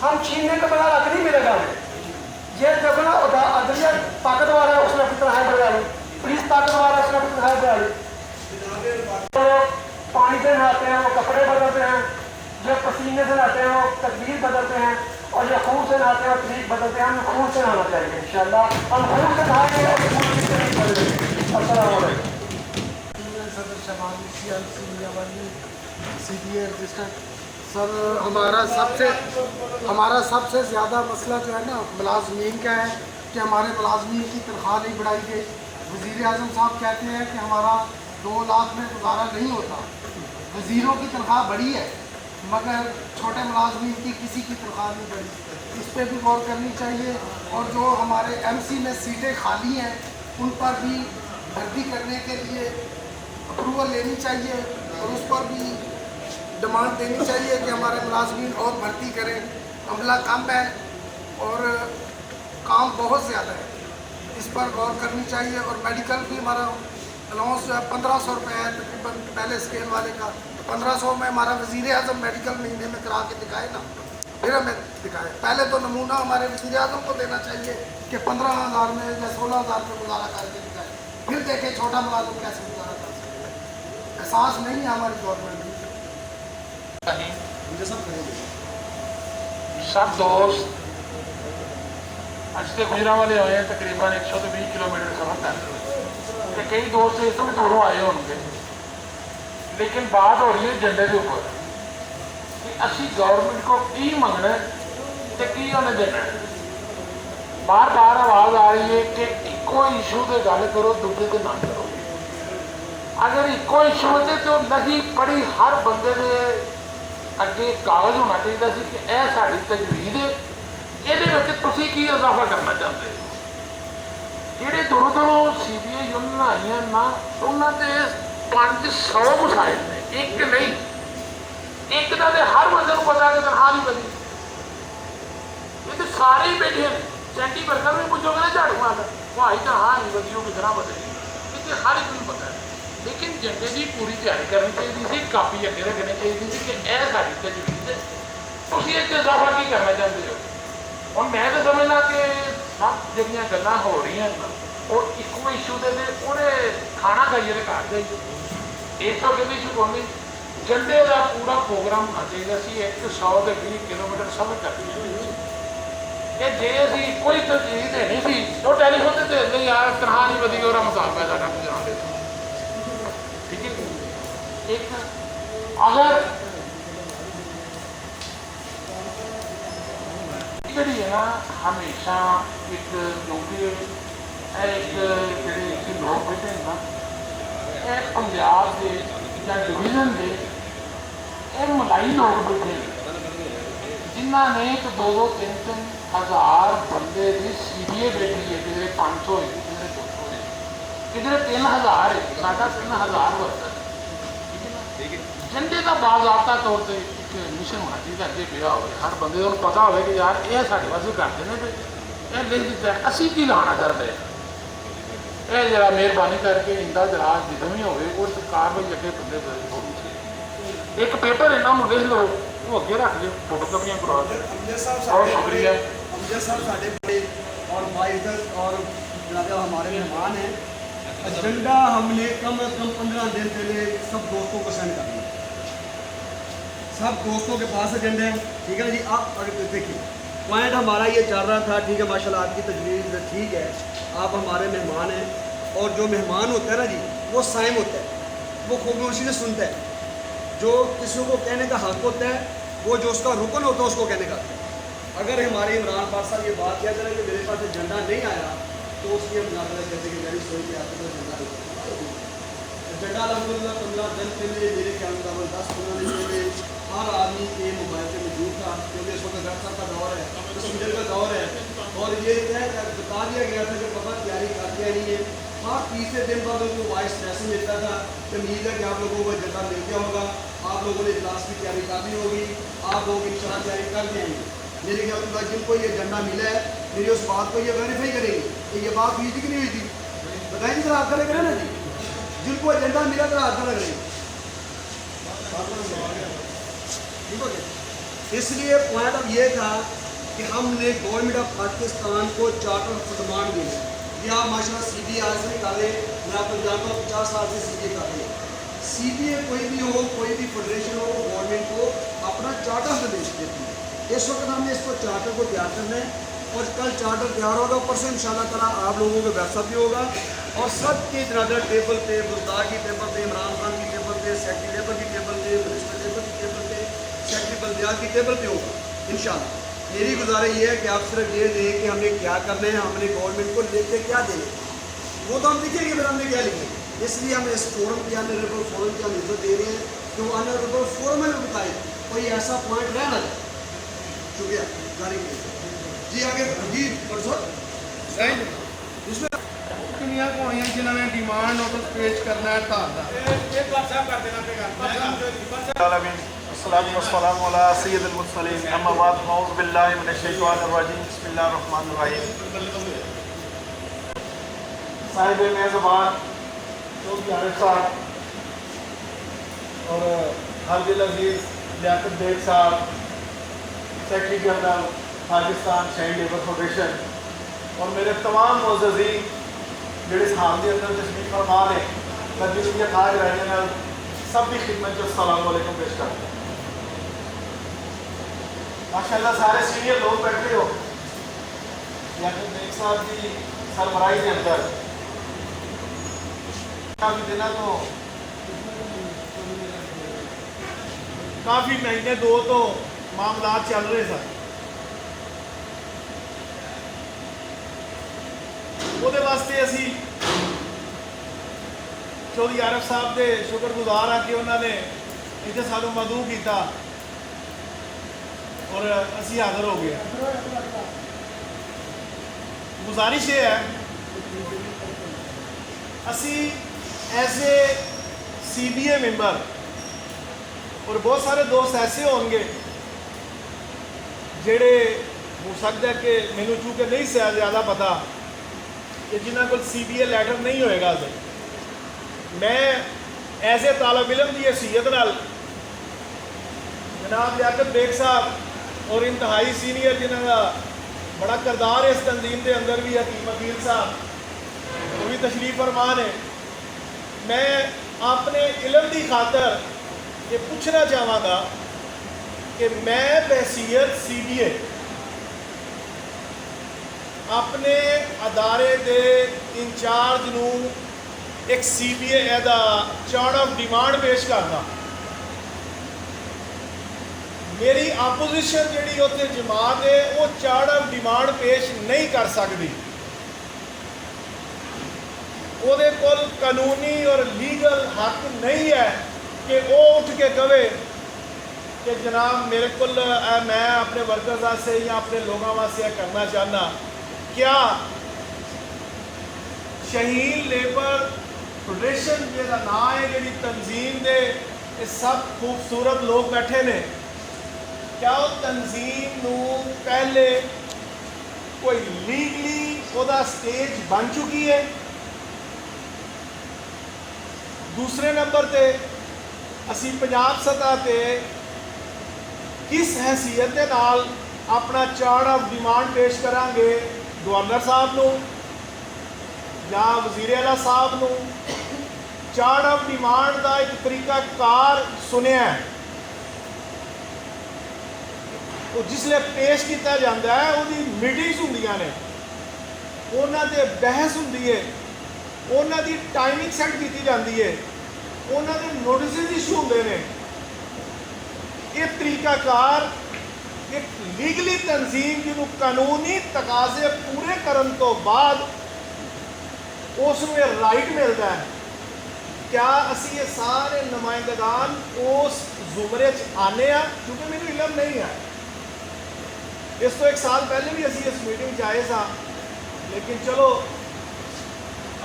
ہم چھیننے کے بغیر حق نہیں ملے گا ہمیں. یہ جب نا عدلیہ طاقتور ہے اس نے اپنی طرح بڑھا لی, پولیس طاقتور ہے اس نے اپنی طرح بڑھا لی. پانی سے نہاتے ہیں وہ کپڑے بدلتے ہیں, جو پسینے سے نہاتے ہیں وہ تدبیر بدلتے ہیں, اور جو خون سے نہاتے ہیں وہ طریق بدلتے ہیں. ہمیں خون سے نہانا چاہیے انشاءاللہ. ہم خون سے نہائیں گے اور خون سے طریق بدلیں گے. السلام علیکم. صدر شمالی CDA رجسٹر. سر ہمارا سب سے زیادہ مسئلہ جو ہے نا ملازمین کا ہے کہ ہمارے ملازمین کی تنخواہ نہیں بڑھائی گئی. وزیر اعظم صاحب کہتے ہیں کہ ہمارا 2 لاکھ میں گزارا نہیں ہوتا. وزیروں کی تنخواہ بڑھی ہے مگر چھوٹے ملازمین کی کسی کی تنخواہ نہیں بڑھی. اس پہ بھی غور کرنی چاہیے, اور جو ہمارے MC میں سیٹیں خالی ہیں ان پر بھی بھرتی کرنے کے لیے اپروول لینی چاہیے, اور اس پر بھی ڈیمانڈ دینی چاہیے کہ ہمارے ملازمین اور بھرتی کریں. عملہ کم ہے اور کام بہت زیادہ ہے, اس پر غور کرنی چاہیے. اور میڈیکل بھی ہمارا الاؤنس جو ہے 1500 روپے ہے تقریباً پہلے اسکیل والے کا. 1500 میں ہمارا وزیر اعظم میڈیکل مہینے میں کرا کے دکھائے نا, پھر ہمیں دکھائے. پہلے تو نمونہ ہمارے وزیر اعظم کو دینا چاہیے کہ 15,000 میں یا 16,000 میں گزارا کر کے دکھائے, پھر دیکھیں چھوٹا ملازم کیسے گزارا کر سکتے ہیں. احساس نہیں ہے ہماری گورنمنٹ میں. سب دوست اج سے گجرا والے ہوئے ہیں, تقریباً 120 کلومیٹر سفر کر کے. کئی دوست اس میں دوروں آئے ہوں گے, لیکن بات ہو رہی ہے جنڈے کے اوپر کہ اسی گورنمنٹ کو کی منگنا تو کی انہیں دینا. بار بار آواز آ رہی ہے کہ ایکو ایشو سے گل کرو, دوسرے سے نہ کرو. اگر ایک ایشو ہوتے تو نہیں پڑھی ہر بندے نے اگے کاغذ ہونا چاہیے سی کہ یہ ساری تجویز ہے، یہ تھی کی اضافہ کرنا چاہتے ہو. جہے دونوں دونوں سی بی آئی یونین آئی ہیں نا انہوں نے 500 مسائل نے، ایک نہیں. ایک کا تو ہر بندے کو پتا کہ تنخواہ نہیں بنی، یہ تو سارے ہی بیٹھے ہیں. سینٹی برکر بھی پوچھو گے نا جھاڑو والا وہ آئی تنخواہ نہیں بنی، وہ کتنا بدلی، یہ ہر ایک کو پتا ہے. لیکن جنڈے کی پوری تیاری کرنی چاہیے تھی، کاپی اگے رکھنی چاہیے تھی کہ یہ ساری تجویز ہے، تھی ایک اضافہ کی کرنا چاہتے ہو. اور میں تو سمجھنا کہ سب جہاں گلیں ہو رہی ہیں اور ایک ایشو دے انہیں کھانا کھائیے تو گھر جائیے، اس تو کسی ایشو کو نہیں. جنڈے کا پورا پروگرام ہونا چاہیے سی 100 سے 20 کلومیٹر سفر کرنی کہ جی اِسی کوئی تجویز دینی سی وہ ٹیلیفون سے دے دیں یار تنخواہ نہیں بدی اور مسال پیسہ ڈک جان دے. ٹھیک ہے. ایک اگر جڑی ہے نا ہمیشہ ایک جو بھی ایک جڑے لوگ بیٹھے ہیں نا یہ پنجاب کے یا ڈویژن کے یہ ملائی لوگ بیٹھے ہیں جنہ نے ایک 2-3 ہزار بندے کی سی بی اے بیٹھی ہے، کدھر 500 ہے، کدھر 200 ہے، کدھر 3000 ہے، ساڈا 3000 ورکر. جنڈے کا باضابطہ طور پہ ایک مشن ہونا چاہیے اگے پیا ہو، ہر بندے کو پتا ہو کہ یار یہ سارے واسطے کرتے ہیں پہ یہ لکھ دیتا ہے اسی کی لانا چاہتے ہیں. یہ ذرا مہربانی کر کے اندر دراز جتنے بھی ہوئے وہ کاروائی اگے بندے ہونی چاہیے. ایک پیپر یہاں لکھ لو وہ اگے رکھ لو، فوٹو کاپیاں کروا دو. بہت شکریہ. امجد صاحب سارے بڑے اور باعزت اور جناب ہمارے مہمان ہیں. ایجنڈا ہم نے کم از کم 15 دن پہلے سب دوستوں کو سینڈ کر دیا، سب دوستوں کے پاس ایجنڈے ہیں. ٹھیک ہے نا جی. آپ اگر دیکھیے پوائنٹ ہمارا یہ چل رہا تھا. ٹھیک ہے ماشاء اللہ آپ کی تجویز ٹھیک ہے، آپ ہمارے مہمان ہیں اور جو مہمان ہوتا ہے نا جی وہ صائم ہوتا ہے، وہ خاموشی سے سنتا ہے. جو کسی کو کہنے کا حق ہوتا ہے وہ جو اس کا رکن ہوتا ہے اس کو کہنے کا حق ہے. اگر ہمارے عمران پاک صاحب یہ بات کیا کریں کہ میرے پاس ایجنڈا نہیں آیا تو اس کی ہم نظر کہتے ہیں کہ میری سوئی کے آتے ہیں ایجنڈا الحمد للہ 15 دن پہلے میرے خیال میں 10-15 دن پہلے ہر آدمی کے موبائل سے موجود تھا، کیونکہ اس وقت ڈاکٹر صاحب کا دور ہے، تصویر کا دور ہے. اور یہ بتا دیا گیا تھا کہ پابا تیاری کرتے نہیں ہے. ہر تیسرے دن بعد ان کو وائس میسج ملتا تھا کہ امید ہے کہ آپ لوگوں کو ایجنڈا مل گیا ہوگا، آپ لوگوں نے اجلاس کی تیاری کرنی ہوگی، آپ لوگ ان شاء اللہ تیاری کر دیں گے. میرے خیال میں جن کو یہ ایجنڈا ملا ہے میری اس بات کو یہ ویریفائی کریں گے کہ یہ بات ہوئی تھی کہ نہیں ہوئی تھی. بتائیں جی ذرا آپ لگ رہے ہیں نا جی، جن کو ایجنڈا ملا ذرا آپ لگ رہے ہیں. ٹھیک ہو گیا. اس لیے پوائنٹ اب یہ تھا کہ ہم نے گورنمنٹ آف پاکستان کو چارٹر آف ڈیمانڈ دی ہے. یہ آپ ماشاء اللہ سی بی آئی سے نکالے، میں آپ کو جانتا ہوں 50 سال سے سی بی اے کر رہے ہیں. سی بی اے کوئی بھی ہو، کوئی بھی فیڈریشن ہو، گورنمنٹ کو اپنا چارٹر دیتی ہے. اس وقت ہم نے اس کو چارٹر کو تیار کرنا ہے اور کل چارٹر تیار ہوگا، پرسوں ان شاء اللہ تعالیٰ آپ لوگوں کے ویب بھی ہوگا اور سب کی جناب ٹیبل پہ، بزدار کی ٹیبل پہ، عمران خان کی ٹیبل پہ، سیکرٹری لیبر کی ٹیبل پہ، منسٹر لیبر کی ٹیبل پہ، سیکرٹری بلدیات کی ٹیبل پہ ہوگا انشاءاللہ. میری گزارش یہ ہے کہ آپ صرف یہ دیں کہ ہمیں کیا کرنا ہے، ہم نے گورنمنٹ کو لے کے کیا دینا ہے وہ تو ہم لکھیں گے، پھر ہم نے کیا لکھیں گے. اس لیے ہم اس فورم کی آنریبل فورم کی ہم عزت دے رہے ہیں کہ وہ آنریبل فورم میں بتائے کوئی ایسا پوائنٹ رہ نہ جائے. شکریہ جاری جی. آگے جی پرسوں اس میں کنیاں پوائیں جنہوں نے ڈیمانڈ نوٹس پیش کرنا ہے السلام والسلام علی سید المرسلین اما بعد اعوذ باللہ من الشیطان الرجیم بسم اللہ الرحمن الرحیم. صاحب میزبان چودھری عارف صاحب اور ہر دل عزیز لیاقت بیگ صاحب، سیکرٹری جنرل پاکستان شہری لیبر فیڈریشن، اور میرے تمام معززین جڑے اس حال کے اندر تشریف فرما نے تجربے خاج رہنے میں سب کی خدمت جو السلام علیکم پیش کرتے ہیں. ماشاء اللہ سارے سینئر لوگ بیٹھے ہو، لیاقت بیگ صاحب کی سربراہی کے اندر کافی دنوں تو کافی مہینے دو تو معاملات چل رہے سن. وہ واسطے اسی ਚੌਧਰੀ ਆਰਿਫ ਸਾਹਿਬ ਦੇ ਸ਼ੁਕਰਗੁਜ਼ਾਰ ਹਾਂ ਕਿ ਉਹਨਾਂ ਨੇ ਇੱਥੇ ਸਾਨੂੰ ਮਦਊ ਕੀਤਾ ਔਰ ਅਸੀਂ ਹਾਜ਼ਰ ਹੋ ਗਏ। ਗੁਜ਼ਾਰਿਸ਼ ਇਹ ਹੈ, ਅਸੀਂ ਐਜ਼ ਏ CBA ਮੈਂਬਰ ਔਰ ਬਹੁਤ ਸਾਰੇ ਦੋਸਤ ਐਸੇ ਹੋਣਗੇ ਜਿਹੜੇ ਹੋ ਸਕਦਾ ਕਿ ਮੈਨੂੰ ਚੂँकि ਨਹੀਂ ਜ਼ਿਆਦਾ ਪਤਾ ਕਿ ਜਿਨ੍ਹਾਂ ਕੋਲ CBA ਲੈਟਰ ਨਹੀਂ ਹੋਏਗਾ। ਮੈਂ ਐਜ਼ ਏ ਤਾਲਬ ਇਲਮ ਦੀ ਹਸੀਅਤ ਨਾਲ ਜਨਾਬ ਲਿਆਕਤ ਬੇਗ ਸਾਹਿਬ ਔਰ ਇੰਤਹਾਈ ਸੀਨੀਅਰ ਜਿਨ੍ਹਾਂ ਦਾ ਬੜਾ ਕਿਰਦਾਰ ਇਸ ਤਨਜ਼ੀਮ ਦੇ ਅੰਦਰ ਵੀ ਹਕੀਮ ਵਕੀਲ ਸਾਹਿਬ ਉਹ ਵੀ ਤਸ਼ਰੀਫ ਫਰਮਾਨ ਹੈ। ਮੈਂ ਆਪਣੇ ਇਲਮ ਦੀ ਖਾਤਰ ਇਹ ਪੁੱਛਣਾ ਚਾਹਾਂਗਾ ਕਿ ਮੈਂ ਬਹਿਸੀਅਤ CBA ਆਪਣੇ ਅਦਾਰੇ ਦੇ ਇੰਚਾਰਜ ਨੂੰ ਇੱਕ CBA ਇਹਦਾ ਚਾਰਟ ਆਫ ਡਿਮਾਂਡ ਪੇਸ਼ ਕਰਦਾ। ਮੇਰੀ ਆਪੋਜੀਸ਼ਨ ਜਿਹੜੀ ਉੱਥੇ ਜਮਾਤ ਹੈ ਉਹ ਚਾਰਟ ਆਫ ਡਿਮਾਂਡ ਪੇਸ਼ ਨਹੀਂ ਕਰ ਸਕਦੀ। ਉਹਦੇ ਕੋਲ ਕਾਨੂੰਨੀ ਔਰ ਲੀਗਲ ਹੱਕ ਨਹੀਂ ਹੈ ਕਿ ਉਹ ਉੱਠ ਕੇ ਕਵੇ کہ جناب میرے کو میں اپنے ورکرز واسطے یا اپنے لوگوں واسطے کرنا چاہنا کیا شہین لیبر فیڈریشن جہاں نام ہے جی تنظیم دے یہ سب خوبصورت لوگ بیٹھے نے کیا وہ تنظیم نو پہلے کوئی لیگلی وہ سٹیج بن چکی ہے؟ دوسرے نمبر تے اسی پنجاب سطح تے کس حیثیت دے نال اپنا چارٹ آف ڈیمانڈ پیش کریں گے گورنر صاحب نو یا وزیر اعلیٰ صاحب نو؟ چارٹ آف ڈیمانڈ دا ایک طریقہ کار سنیا ہے وہ جس لئے پیش کیتا جاندہ ہے وہ دی میٹنگز ہوندیاں نے انہاں دے بحث ہوندی ہے انہاں دی ٹائمنگ سیٹ کیتی جاندی ہے انہاں دے نوٹسز ایشو ہوندے نے ایک طریقہ کار ایک لیگلی تنظیم جنہوں قانونی تقاضے پورے کرن تو بعد اس میں رائٹ ملتا ہے کیا اسی یہ سارے نمائندگان اس زمرے آنے ہیں کیونکہ میرے علم نہیں ہے اس تو ایک سال پہلے بھی اسی اس میٹنگ چاہے سا لیکن چلو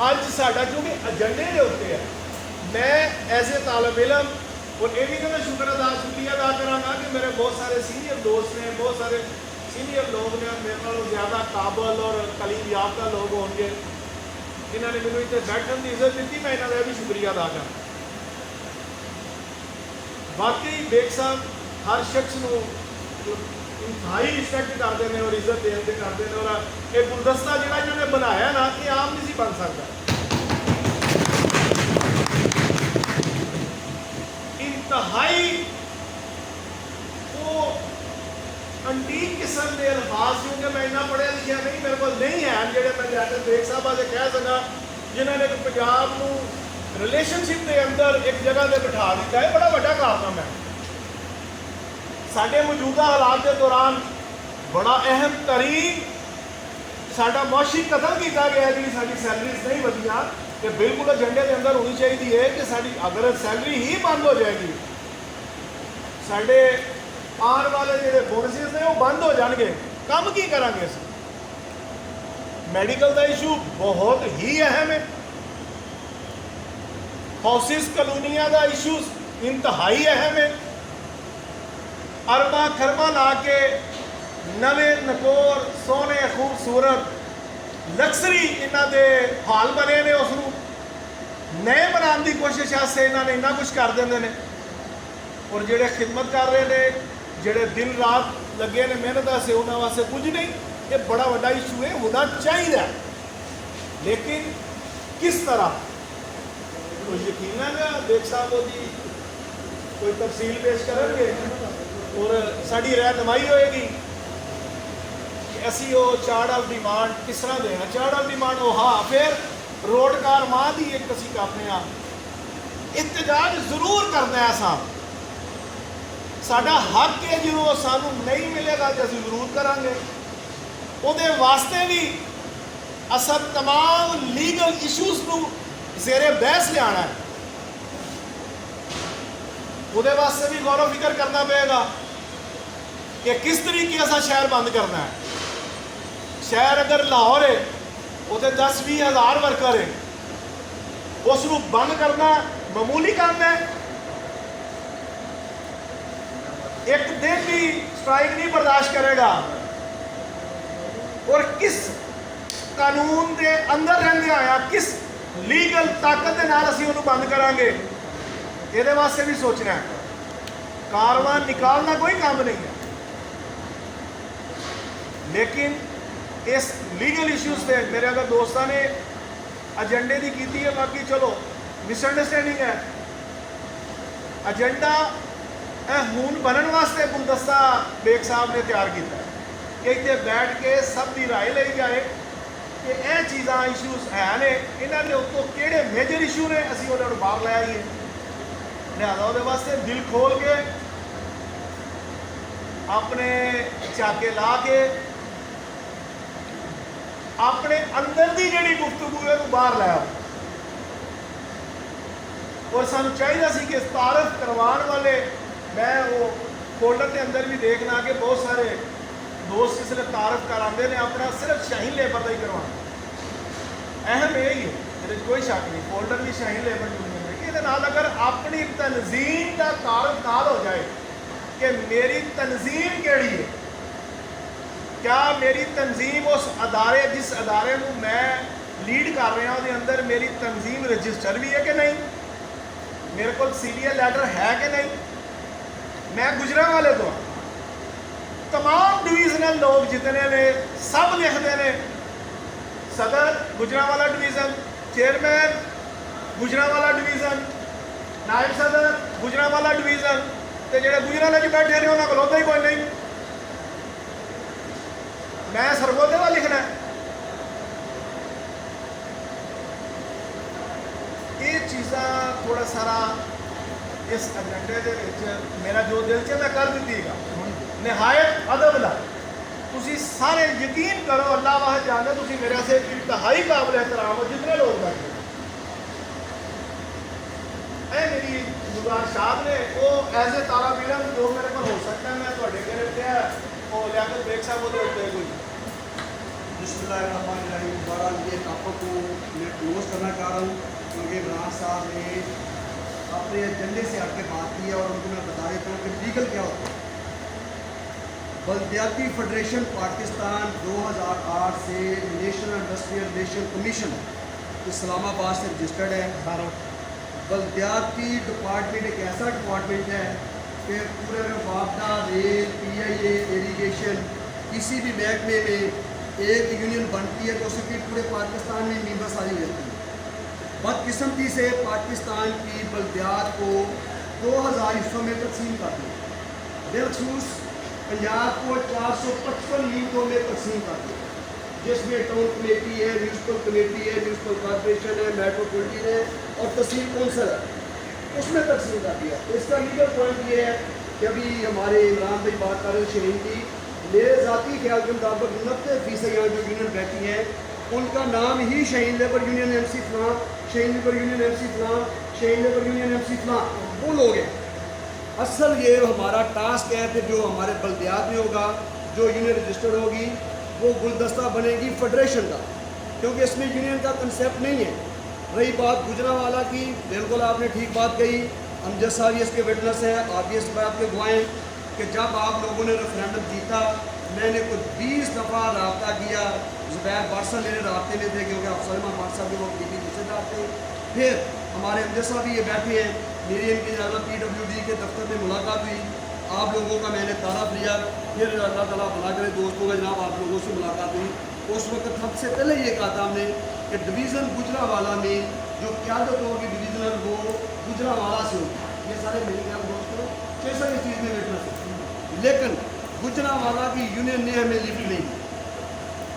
آج ساڑھا کیونکہ ایجنڈے دے ہوتے ہیں میں ایسے طالب علم اور یہ بھی کہ میں شکریہ ادا کروں گا کہ میرے بہت سارے سینئر دوست نے بہت سارے سینئر لوگ نے میرے کو زیادہ قابل اور تعلیم یافتہ لوگ ہوں گے جنہوں نے میرے اتنے بیٹھن کی عزت دیتی میں انہوں نے بھی شکریہ ادا کروں باقی بیگ صاحب ہر شخص نو انتہائی رسپیکٹ کرتے ہیں اور عزت دے کرتے ہیں اور ایک گلدستہ جڑا انہوں نے بنایا نا یہ عام نہیں سی بن سکتا انتہائی وہ انٹیک قسم کے الفاظ کیونکہ میں اتنا پڑھیا لکھیا نہیں میرے کو نہیں ہے جڑے میں جاتے بیگ صاحب آج کہہ سکا جنہوں نے پنجاب نو ریلیشن شپ کے اندر ایک جگہ سے بٹھا دیتا ہے بڑا بڑا کارنامہ ہے ساڈے موجودہ حالات کے دوران بڑا اہم ترین ساڈا معاشی قتل کیتا گیا ہے جی ساری سیلریز نہیں بدیاں کہ بالکل ایجنڈے کے اندر ہونی چاہیے ہے کہ ساری اگر سیلری ہی بند ہو جائے گی ساڈے آن والے جڑے بونسز نے وہ بند ہو جان گے کم کی کریں گے میڈیکل کا ایشو بہت ہی اہم ہے ہاؤسز کالونیاں کا ایشوز انتہائی اہم ہے ارباں کھرباں لا کے نوے نکور سونے خوبصورت لکسری انہاں دے حال بنے نے اس نو نئے بنان دی کوشش سے انہاں نے اتنا کچھ کر دیندے نے اور جڑے خدمت کر رہے نے جڑے دن رات لگے نے محنت سے انہاں واسطے کچھ نہیں یہ بڑا بڑا ایشو ہے ہونا چاہیے لیکن کس طرح تو یقیناً بیگ صاحب دی کوئی تفصیل پیش کریں گے اور ساری رہنمائی ہوئے گی کہ اسی وہ چارٹ آف ڈیمانڈ کس طرح دینا چارٹ آف ڈیمانڈ وہ ہاں پھر روڈ کار ماں دی ایک کسی کاپنے ہاں احتجاج ضرور کرنا ہے صاحب ساڈا حق ہے جو سانو نہیں ملے گا تو اسی ضرور کریں گے وہ دے واسطے بھی اصل تمام لیگل ایشوز نو زیر بحث لے آنا ہے وہ واسطے بھی غور و فکر کرنا پڑے گا کہ کس طریقے سے شہر بند کرنا ہے. شہر اگر لاہور ہے وہ 10-20 ہزار ورکر ہے, اس کو بند کرنا معمولی کام ہے. ایک دن بھی سٹرائک نہیں برداشت کرے گا. اور کس قانون دے اندر رہندے آیا, کس لیگل طاقت دے نال اسی انہوں بند کریں گے, یہ واسطے بھی سوچنا ہے. کاروان نکالنا کوئی کام نہیں ہے, لیکن اس لیگل ایشوز پہ میرے اگر دوستان نے ایجنڈے دی کیتی ہے, باقی چلو مس انڈرسٹینڈنگ ہے. ایجنڈا ہون بنن واسطے گلدستہ بیگ صاحب نے تیار کیتا ہے کہ اتنے بیٹھ کے سب کی رائے لی جائے کہ یہ چیزاں ایشوز ہیں نے, یہاں کے اتوں کہڑے میجر ایشو نے, اسی انہوں نے باہر لے آئیے. لہٰذا وہ واسطے دل کھول کے اپنے چاکے لا کے اپنے اندر دی جڑی گفتگو ہے وہ باہر لے آؤ. اور سانو چاہیے سی کہ تعارف کروان والے, میں وہ فولڈر کے اندر بھی دیکھنا کہ بہت سارے دوست اس لیے تعارف کراندے نے اپنا صرف شاہین لیبر کا ہی کروانا. اہم یہی ہے, میرے کوئی شک نہیں, فولڈر بھی شاہین لیبر یونین ہے. یہ اگر اپنی تنظیم کا تعارف نال ہو جائے کہ میری تنظیم کیڑی ہے, کیا میری تنظیم اس ادارے جس ادارے کو میں لیڈ کر رہا ہوں اندر میری تنظیم رجسٹر بھی ہے کہ نہیں, میرے کو سیریل لیٹر ہے کہ نہیں. میں گجرانوالے تو تمام ڈویژنل لوگ جتنے نے سب لکھتے ہیں, صدر Gujranwala division, chairman Gujranwala division, نائب صدر گجرانوالا ڈویژن, تو جڑے گجرانوالے بیٹھے نے انہوں کو ہوتا ہی کوئی نہیں. میں سرگودے کا لکھنا ہے. یہ چیزاں تھوڑا سارا اس ایجنڈے دے وچ میرا جو دل چ میں کر دیتی گا نہایت ادب لا. تسی سارے یقین کرو اللہ واحد جانے, تسی میرے سے انتہائی قابل احترام ہو جتنے لوگ بیٹھے. اے میری گزارشات نے وہ ایسے تارا پیڑا جو میرے پر ہو سکتا ہے, میں تھوڑے گھر پہ وہ لیاقت بیگ صاحب ہوتے ہوتے کوئی. بسم اللہ الرحمن الرحیم. بہرحال یہ ٹاپک کو میں کلوز کرنا چاہ رہا ہوں کیونکہ عمران صاحب نے اپنے ایجنڈے سے ہٹ کے بات کی ہے اور ان کو میں بتا دیتا ہوں کہ لیگل کیا ہوتا ہے. بلدیاتی فیڈریشن پاکستان 2008 سے نیشنل انڈسٹریل ریلیشن کمیشن اسلام آباد سے رجسٹرڈ ہے. بلدیاتی ڈپارٹمنٹ ایک ایسا ڈپارٹمنٹ ہے کہ پورے رابطہ ریل, پی آئی اے, ایریگیشن, کسی بھی محکمے میں ایک یونین بنتی ہے تو اس کی پورے پاکستان میں ممبر ساری رہتی ہے. بدقسمتی سے پاکستان کی بلدیات کو 2000 حصوں میں تقسیم کر دیا, بالخصوص پنجاب کو 455 یونٹوں میں تقسیم کر دیا, جس میں ٹاؤن کمیٹی ہے, میونسپل کمیٹی ہے, میونسپل کارپوریشن ہے, میٹروپولیٹن ہے اور تحصیل کونسل ہے, اس میں تقسیم کر دیا. اس کا لیگل پوائنٹ یہ ہے کہ ابھی ہمارے عمران بھائی بات کر رہے ہیں شرین کی, میرے ذاتی خیال کے مطابق 90% یہاں جو یونین بیٹھی ہیں ان کا نام ہی شاہین لیبر یونین ایم سی فلاں, شاہین لیبر یونین ایم سی فلاں, شاہین لیبر یونین ایم سی فلاں, وہ لوگ ہیں. اصل یہ ہمارا ٹاسک ہے کہ جو ہمارے بلدیات میں ہوگا, جو یونین رجسٹر ہوگی وہ گلدستہ بنے گی فیڈریشن کا, کیونکہ اس میں یونین کا کنسیپٹ نہیں ہے. رہی بات گجرانوالا کی, بالکل آپ نے ٹھیک بات کہی, امجد صاحب اس کے وٹنس ہیں, آپ بھی اس بات کے گواہیں کہ جب آپ لوگوں نے ریفرینڈم جیتا میں نے کچھ 20 دفعہ رابطہ کیا. زبیر بٹ صاحب میرے رابطے میں تھے کیونکہ افسر بٹ صاحب کے وہ پی ٹی دوسرے دار تھے. پھر ہمارے امجد صاحب بھی یہ بیٹھے ہیں, میری ان کی جناب پی ڈبلیو ڈی کے دفتر میں ملاقات ہوئی, آپ لوگوں کا میں نے تعارف لیا. پھر اللہ تعالیٰ بھلا کرے دوستوں کا جناب آپ لوگوں سے ملاقات ہوئی. اس وقت سب سے پہلے یہ کہا تھا ہم نے کہ ڈویژن گجرانوالا میں جو قیادت ہوگی ڈویژنل وہ گجرانوالا سے ہوگی. یہ سارے میرے خیال دوستوں کیسا اس چیز میں بیٹھنا سے, لیکن گجرانوالا کی یونین نے ہمیں لفٹ نہیں دی.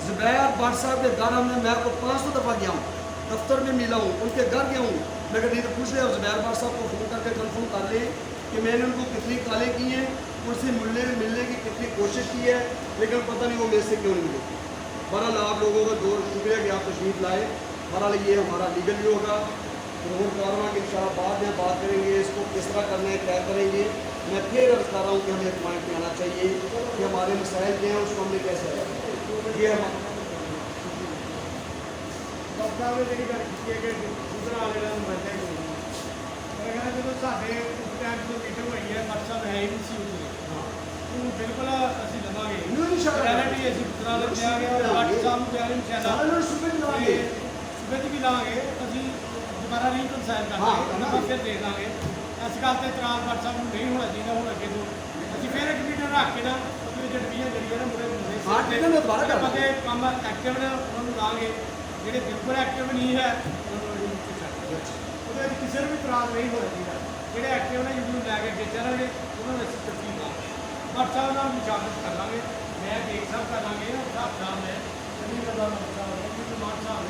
زبیر بٹ صاحب کے گھر ہم نے, میں کو 500 دفعہ گیا ہوں, دفتر میں ملا ہوں, ان کے گھر گیا ہوں. میں کہا نہیں تو پوچھ لیں اور زبیر بٹ صاحب کو فون کر کے کنفرم کر لیں کہ میں نے ان کو کتنی کالیں کی ہیں, ان سے ملنے کی کتنی کوشش کی ہے, لیکن پتہ نہیں وہ میرے سے کیوں نہیں ملے. بہرحال آپ لوگوں کا شکریہ کہ آپ تشریف لائے. بہرحال یہ ہمارا لیگل بھی ہوگا, रोड कारवा के इंशाल्लाह बाद में बात करेंगे, इसको किस तरह करना है, क्या करेंगे। मैं फिर अर्ज कर रहा हूँ कि हमें एक पॉइंट पे आना चाहिए कि हमारे मसाइल जो हैं उसको हमने कैसे हल करना है। ये हम ਡਾਕਟਰ ਸਾਹਿਬ ਨੇ ਜਿਹੜੀ ਗੱਲ ਕੀਤੀ ਹੈ ਕਿ ਦੂਸਰਾ ਵਾਲੇ ਦਾ ਨੁਮਾਇੰਦਾ ਹੀ ਕੋਈ ਨਹੀਂ। ਮੈਂ ਕਹਿੰਦਾ ਜਦੋਂ ਸਾਡੇ ਉਸ ਟਾਈਮ ਤੋਂ ਮੀਟਿੰਗ ਹੋਈ ਹੈ ਡਾਕਟਰ ਸਾਹਿਬ ਹੈ ਹੀ ਨਹੀਂ ਸੀ ਉੱਥੇ। ਉਹ ਬਿਲਕੁਲ ਅਸੀਂ ਲਵਾਂਗੇ ਰੈਲਿਟੀ ਅਸੀਂ ਪੁੱਤਰਾਂ ਨੂੰ ਦਿਆਂਗੇ ਔਰ ਡਾਕਟਰ ਸਾਹਿਬ ਨੂੰ ਦਿਆਂਗੇ ਇਨਸ਼ਾਅੱਲਾ ਸੂਬੇ ਚ ਵੀ ਲਾਵਾਂਗੇ। ਅਸੀਂ ਦੁਬਾਰਾ ਨਹੀਂ ਕੰਸਾਇਨ ਕਰਾਂਗੇ, ਨਵਾਂ ਫਿਰ ਦੇ ਦਾਂਗੇ। ਇਸ ਗੱਲ ਤੇ ਇਤਰਾਜ਼ ਡਾਕਟਰ ਸਾਹਿਬ ਨੂੰ ਨਹੀਂ ਹੋਣਾ ਚਾਹੀਦਾ। ਹੁਣ ਅੱਗੇ ਤੋਂ ਅਸੀਂ ਫਿਰ ਇੱਕ ਮੀਟਿੰਗ ਰੱਖ ਕੇ ਨਾ ਉਹਦੇ ਵਿੱਚ ਡਿਵੀਜ਼ਨ ਜਿਹੜੀ ਹੈ ਨਾ ਮੁਰੇ ਬੰਦੇ ਕੰਮ ਐਕਟਿਵ ਨੇ ਉਹਨਾਂ ਨੂੰ ਲਾਵਾਂਗੇ, ਜਿਹੜੇ ਬਿਲਕੁਲ ਐਕਟਿਵ ਨਹੀਂ ਹੈ ਉਹਦੇ ਵਿੱਚ ਕਿਸੇ ਨੂੰ ਵੀ ਇਤਰਾਜ਼ ਨਹੀਂ ਹੋਣਾ ਚਾਹੀਦਾ। ਜਿਹੜੇ ਐਕਟਿਵ ਨੇ ਜਿਹਨੂੰ ਲੈ ਕੇ ਅੱਗੇ ਚੱਲਾਂਗੇ ਉਹਨਾਂ ਨੂੰ ਅਸੀਂ ਤਰੱਕੀ ਦਾਂਗੇ। ਡਾਕਟਰ ਸਾਹਿਬ ਨਾਲ ਮੁਸ਼ਾਵਰਤ ਕਰ ਲਾਂਗੇ, ਮੈਂ ਦੇਖ ਸਾਹਿਬ ਕਰ ਲਾਂਗੇ ਸਾਹਿਬ ਨਾਮ ਹੈ ਚੰਗੀ ਕਰਦਾ ਮਾਨ ਸਾਹਿਬ